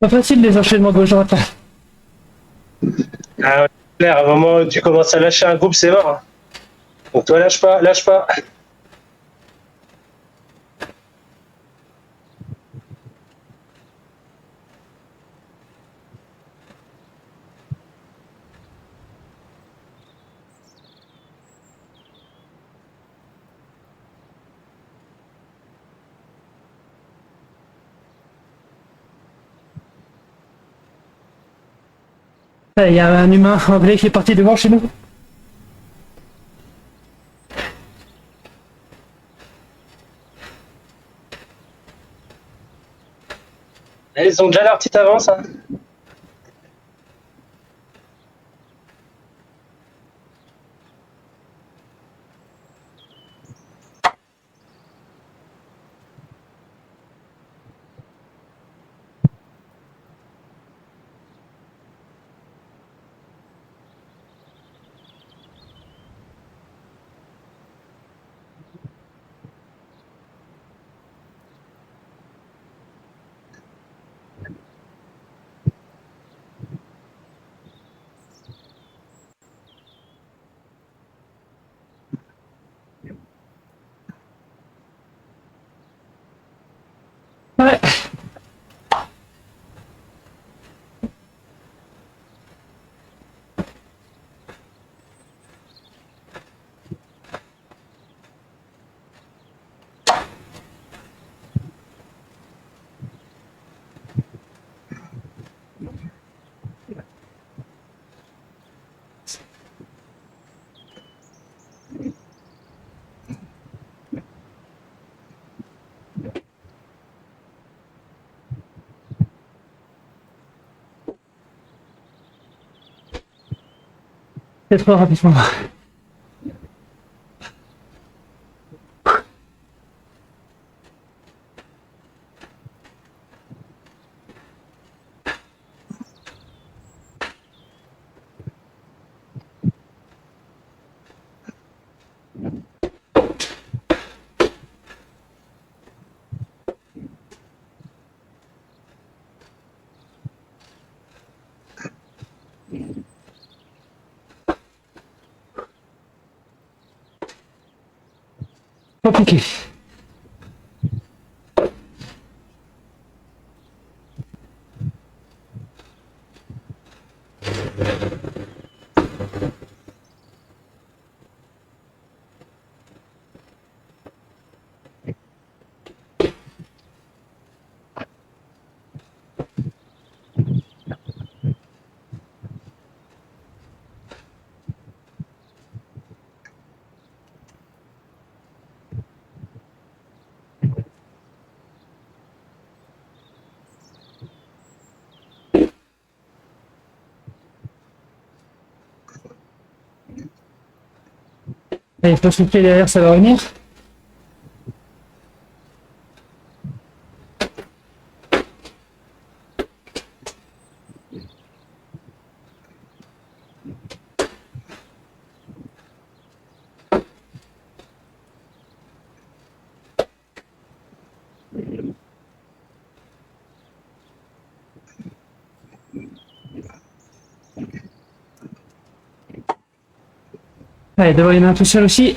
Pas facile les enchaînements gauche-droite là. Ah ouais, clair, à un moment où tu commences à lâcher un groupe, c'est mort. Hein. Donc toi, lâche pas, lâche pas. Il y a un humain anglais qui est parti devant chez nous. Ils ont déjà leur petite avance. Hein. Ouais. C'est trop rapidement. Compliqué. Et il faut souffler derrière, ça va revenir. Allez, devant les mains tout seul aussi.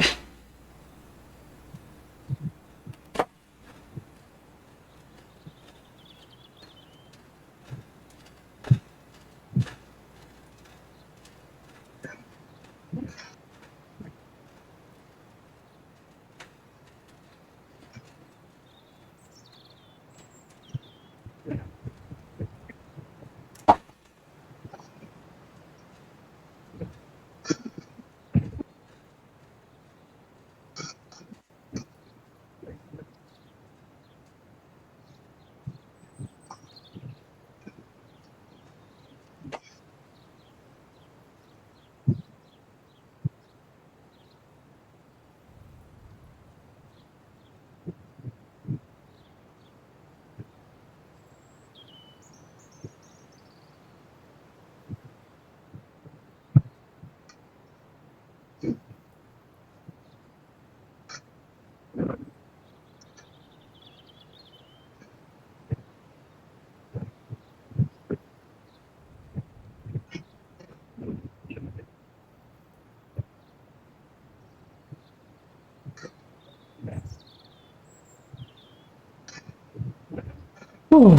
Ouh.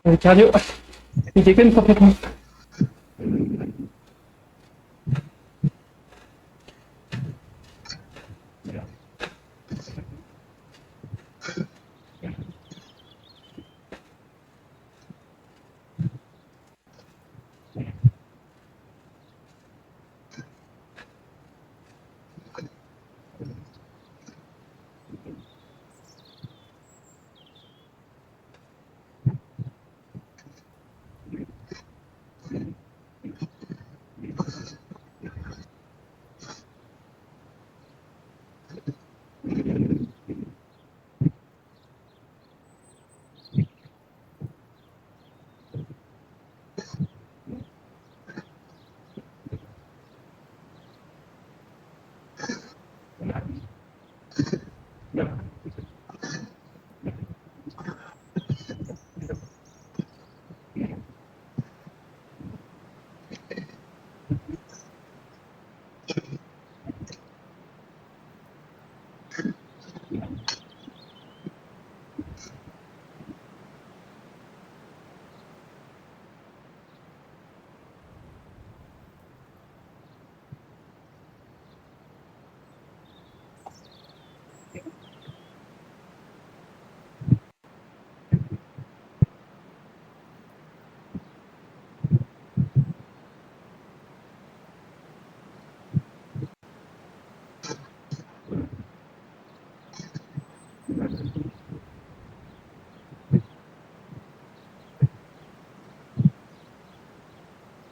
Le cardio, il déconne complètement.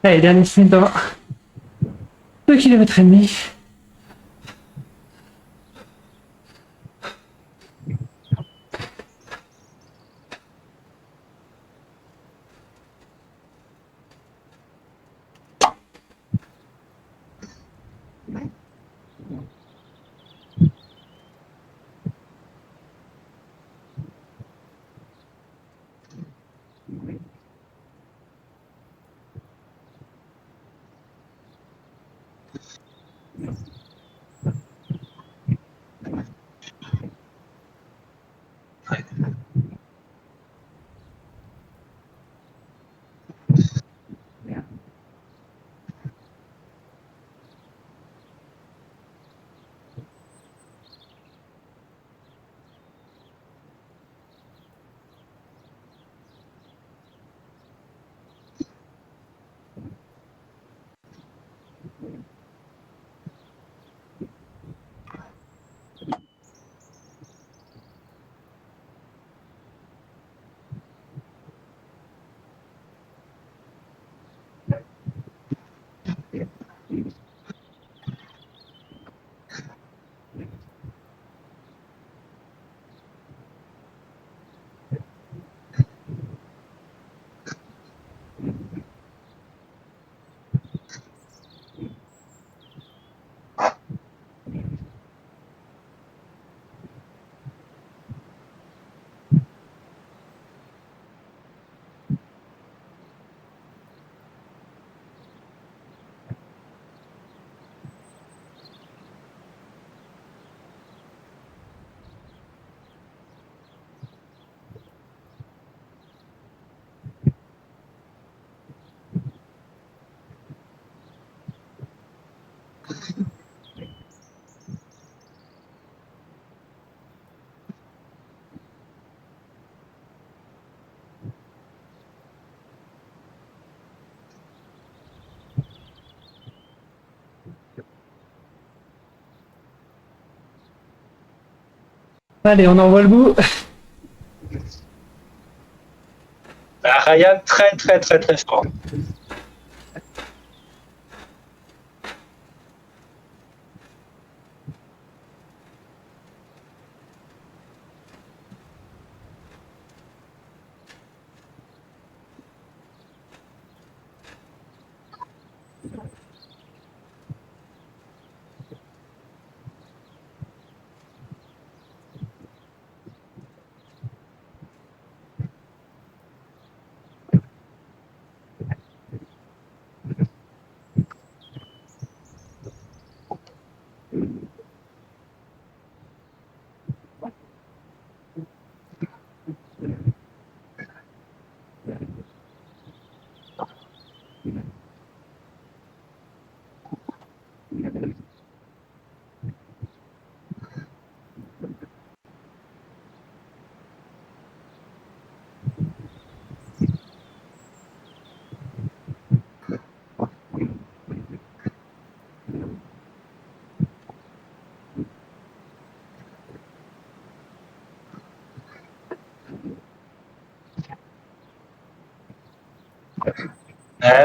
Allez, dernier sprint dans 2,5 km. Allez, on envoie le bout. Ah, Ryan, très très très très fort.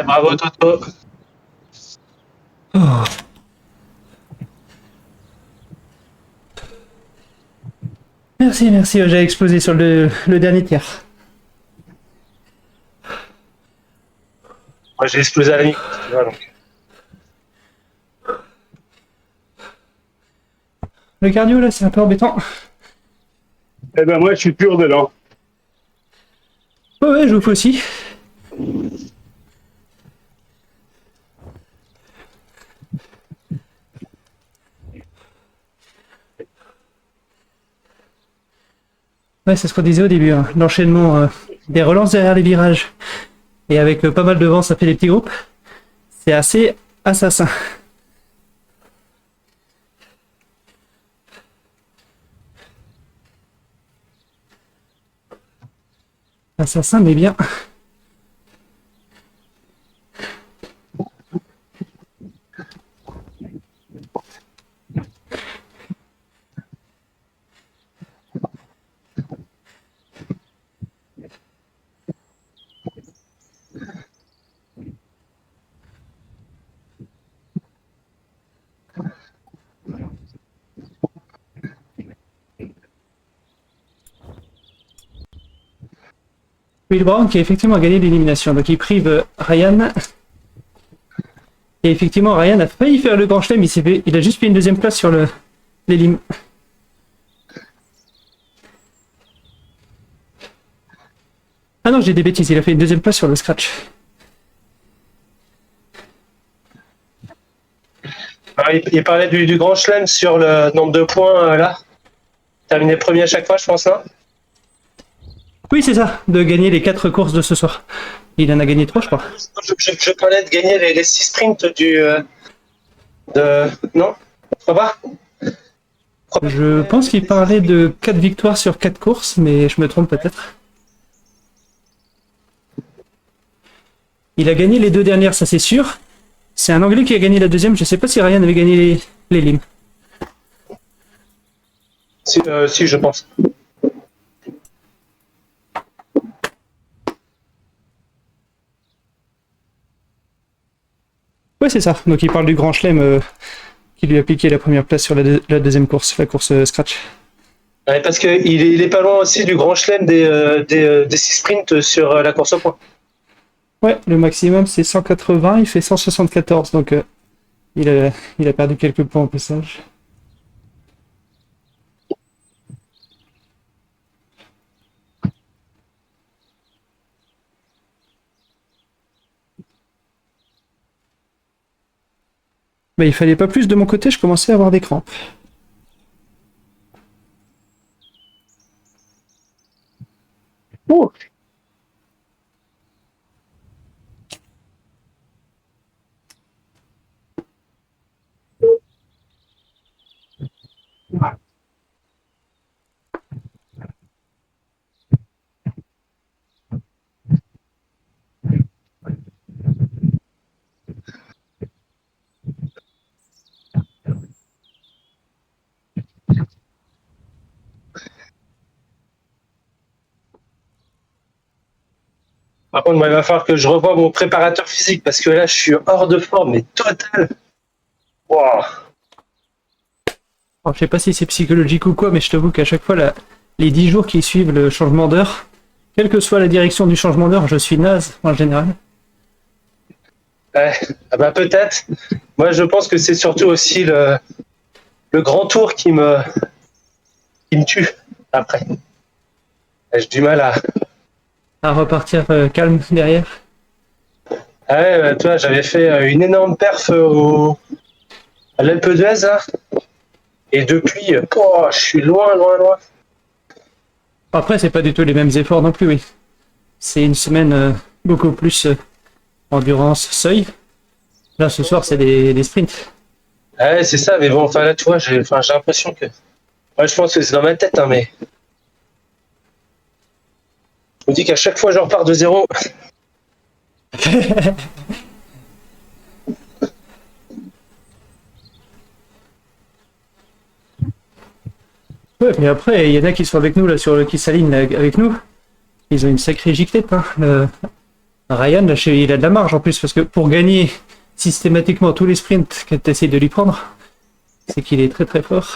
Bravo Toto. Merci, merci, j'ai explosé sur le dernier tiers. Moi j'ai explosé à la mi, tu vois, donc. Le cardio là, c'est un peu embêtant. Eh ben moi, je suis pur dedans. Ouais, je vous fais aussi. Ouais, c'est ce qu'on disait au début, hein. L'enchaînement des relances derrière les virages. Et avec pas mal de vent, ça fait des petits groupes. C'est assez assassin. Assassin, mais bien. Will Brown qui a effectivement gagné l'élimination, donc il prive Ryan. Et effectivement, Ryan a failli faire le grand chelem, il a juste fait une deuxième place sur l'élim. Ah non, j'ai des bêtises, il a fait une deuxième place sur le scratch. Il parlait du grand chelem sur le nombre de points là. Terminé premier à chaque fois, je pense, non? Oui, c'est ça, de gagner les 4 courses de ce soir. Il en a gagné 3, je crois. Je parlais de gagner les 6 sprints Non? Je crois pas? Je pense qu'il parlait de 4 victoires sur 4 courses, mais je me trompe peut-être. Il a gagné les 2 dernières, ça c'est sûr. C'est un Anglais qui a gagné la deuxième, je sais pas si Ryan avait gagné les limes. Si, je pense. Ouais, c'est ça. Donc il parle du grand chelem qui lui a piqué la première place sur la deuxième course, la course scratch. Ouais, parce qu'il est pas loin aussi du grand chelem des 6 sprints sur la course au point. Ouais, le maximum c'est 180, il fait 174, donc il a perdu quelques points au passage. Bah, il fallait pas plus de mon côté, je commençais à avoir des crampes. Oh. Par contre, moi, il va falloir que je revoie mon préparateur physique parce que là, je suis hors de forme, mais total. Wow. Alors, je sais pas si c'est psychologique ou quoi, mais je t'avoue qu'à chaque fois, les 10 jours qui suivent le changement d'heure, quelle que soit la direction du changement d'heure, je suis naze en général. Ouais, ah bah peut-être. Moi, je pense que c'est surtout aussi le grand tour qui me tue après. J'ai du mal À repartir calme derrière. Ah ouais, tu vois, j'avais fait une énorme perf à l'Alpe d'Huez, là. Et depuis, je suis loin, loin, loin. Après, c'est pas du tout les mêmes efforts non plus, oui. C'est une semaine beaucoup plus endurance seuil. Là, ce soir, c'est des sprints. Ah ouais, c'est ça, mais bon, enfin là, tu vois, j'ai l'impression que... Ouais, je pense que c'est dans ma tête, hein, mais... Je me dis qu'à chaque fois, je repars de zéro. Ouais, mais après, il y en a qui sont avec nous, là, qui s'alignent là, avec nous. Ils ont une sacrée giclette, hein. Ryan, là, il a de la marge en plus, parce que pour gagner systématiquement tous les sprints que tu essaies de lui prendre, c'est qu'il est très très fort.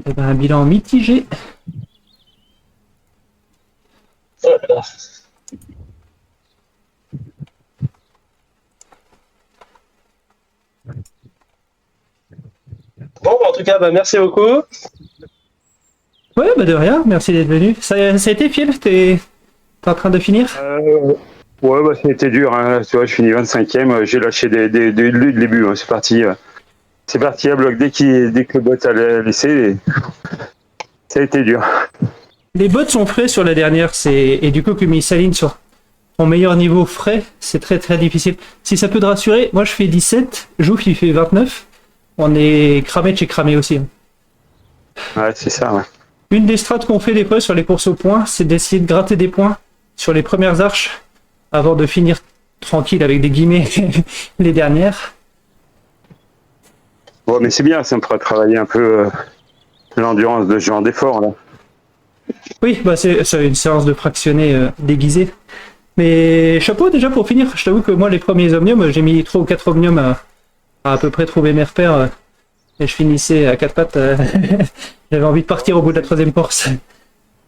Eh ben, un bilan mitigé. Voilà. Bon, en tout cas, bah, merci beaucoup. Ouais, bah de rien, merci d'être venu. Ça a été Phil, t'es en train de finir? Ouais, bah, ça a été dur. Hein. Tu vois, je finis 25e. J'ai lâché dès le début. Hein. C'est parti à bloc. Dès que le bot a laissé, ça a été dur. Les bots sont frais sur la dernière, et du coup, comme ils s'alignent sur ton meilleur niveau frais, c'est très très difficile. Si ça peut te rassurer, moi je fais 17, Jouf il fait 29. On est cramé de chez cramé aussi. Hein. Ouais, c'est ça, ouais. Une des strats qu'on fait des fois sur les courses aux points, c'est d'essayer de gratter des points sur les premières arches avant de finir tranquille avec des guillemets les dernières. Ouais, mais c'est bien, ça me fera travailler un peu l'endurance de ce genre d'effort, là. Oui, bah c'est une séance de fractionné déguisée. Mais chapeau déjà pour finir. Je t'avoue que moi les premiers omniums, j'ai mis 3 ou 4 omniums à peu près trouver mes repères et je finissais à 4 pattes. J'avais envie de partir au bout de la 3e course.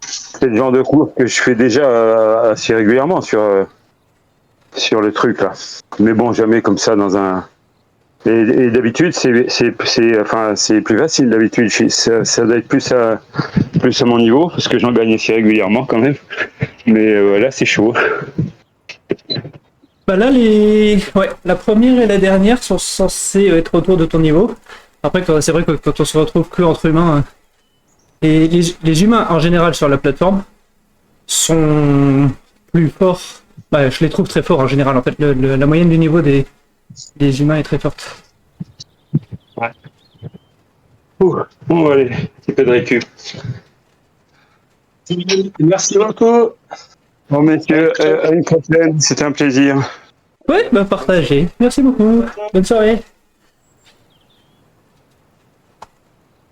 C'est le genre de course que je fais déjà assez régulièrement sur le truc là. Mais bon, jamais comme ça dans un. Et d'habitude, c'est plus facile d'habitude. Ça doit être plus à mon niveau parce que j'en gagne assez régulièrement quand même. Mais là, c'est chaud. Bah là, la première et la dernière sont censées être autour de ton niveau. Après, c'est vrai que quand on se retrouve que entre humains, et les humains en général sur la plateforme sont plus forts. Bah, je les trouve très forts en général. En fait, la moyenne du niveau des humains est très forte. Ouais. Bon, allez, petit peu de récup. Merci beaucoup. Bon, messieurs, à une prochaine. C'était un plaisir. Ouais, bah partagez. Merci beaucoup. Bonne soirée.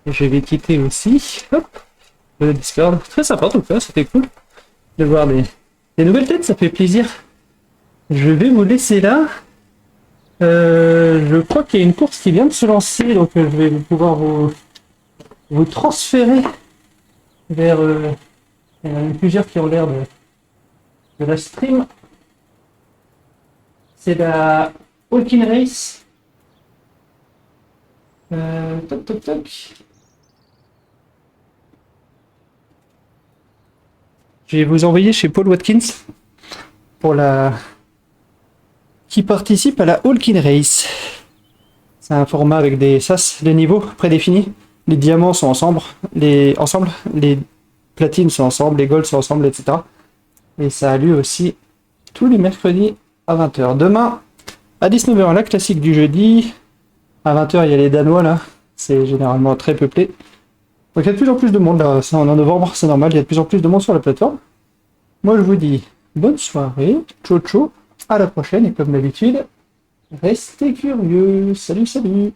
Je vais quitter aussi. Hop. Le Discord. Très sympa en tout cas, c'était cool de voir des nouvelles têtes, ça fait plaisir. Je vais vous laisser là. Je crois qu'il y a une course qui vient de se lancer, donc je vais pouvoir vous transférer vers... il y en a plusieurs qui ont l'air de la stream. C'est la Walking Race. Toc toc toc. Je vais vous envoyer chez Paul Watkins pour qui participe à la Walking Race. C'est un format avec des sas de niveau prédéfinis. Les diamants sont ensemble, les platines sont ensemble, les golds sont ensemble, etc. Et ça a lieu aussi tous les mercredis à 20h. Demain, à 19h, la classique du jeudi. À 20h, il y a les Danois là. C'est généralement très peuplé. Donc il y a de plus en plus de monde là. C'est en novembre, c'est normal, il y a de plus en plus de monde sur la plateforme. Moi je vous dis bonne soirée, ciao ciao, à la prochaine et comme d'habitude, restez curieux. Salut, salut.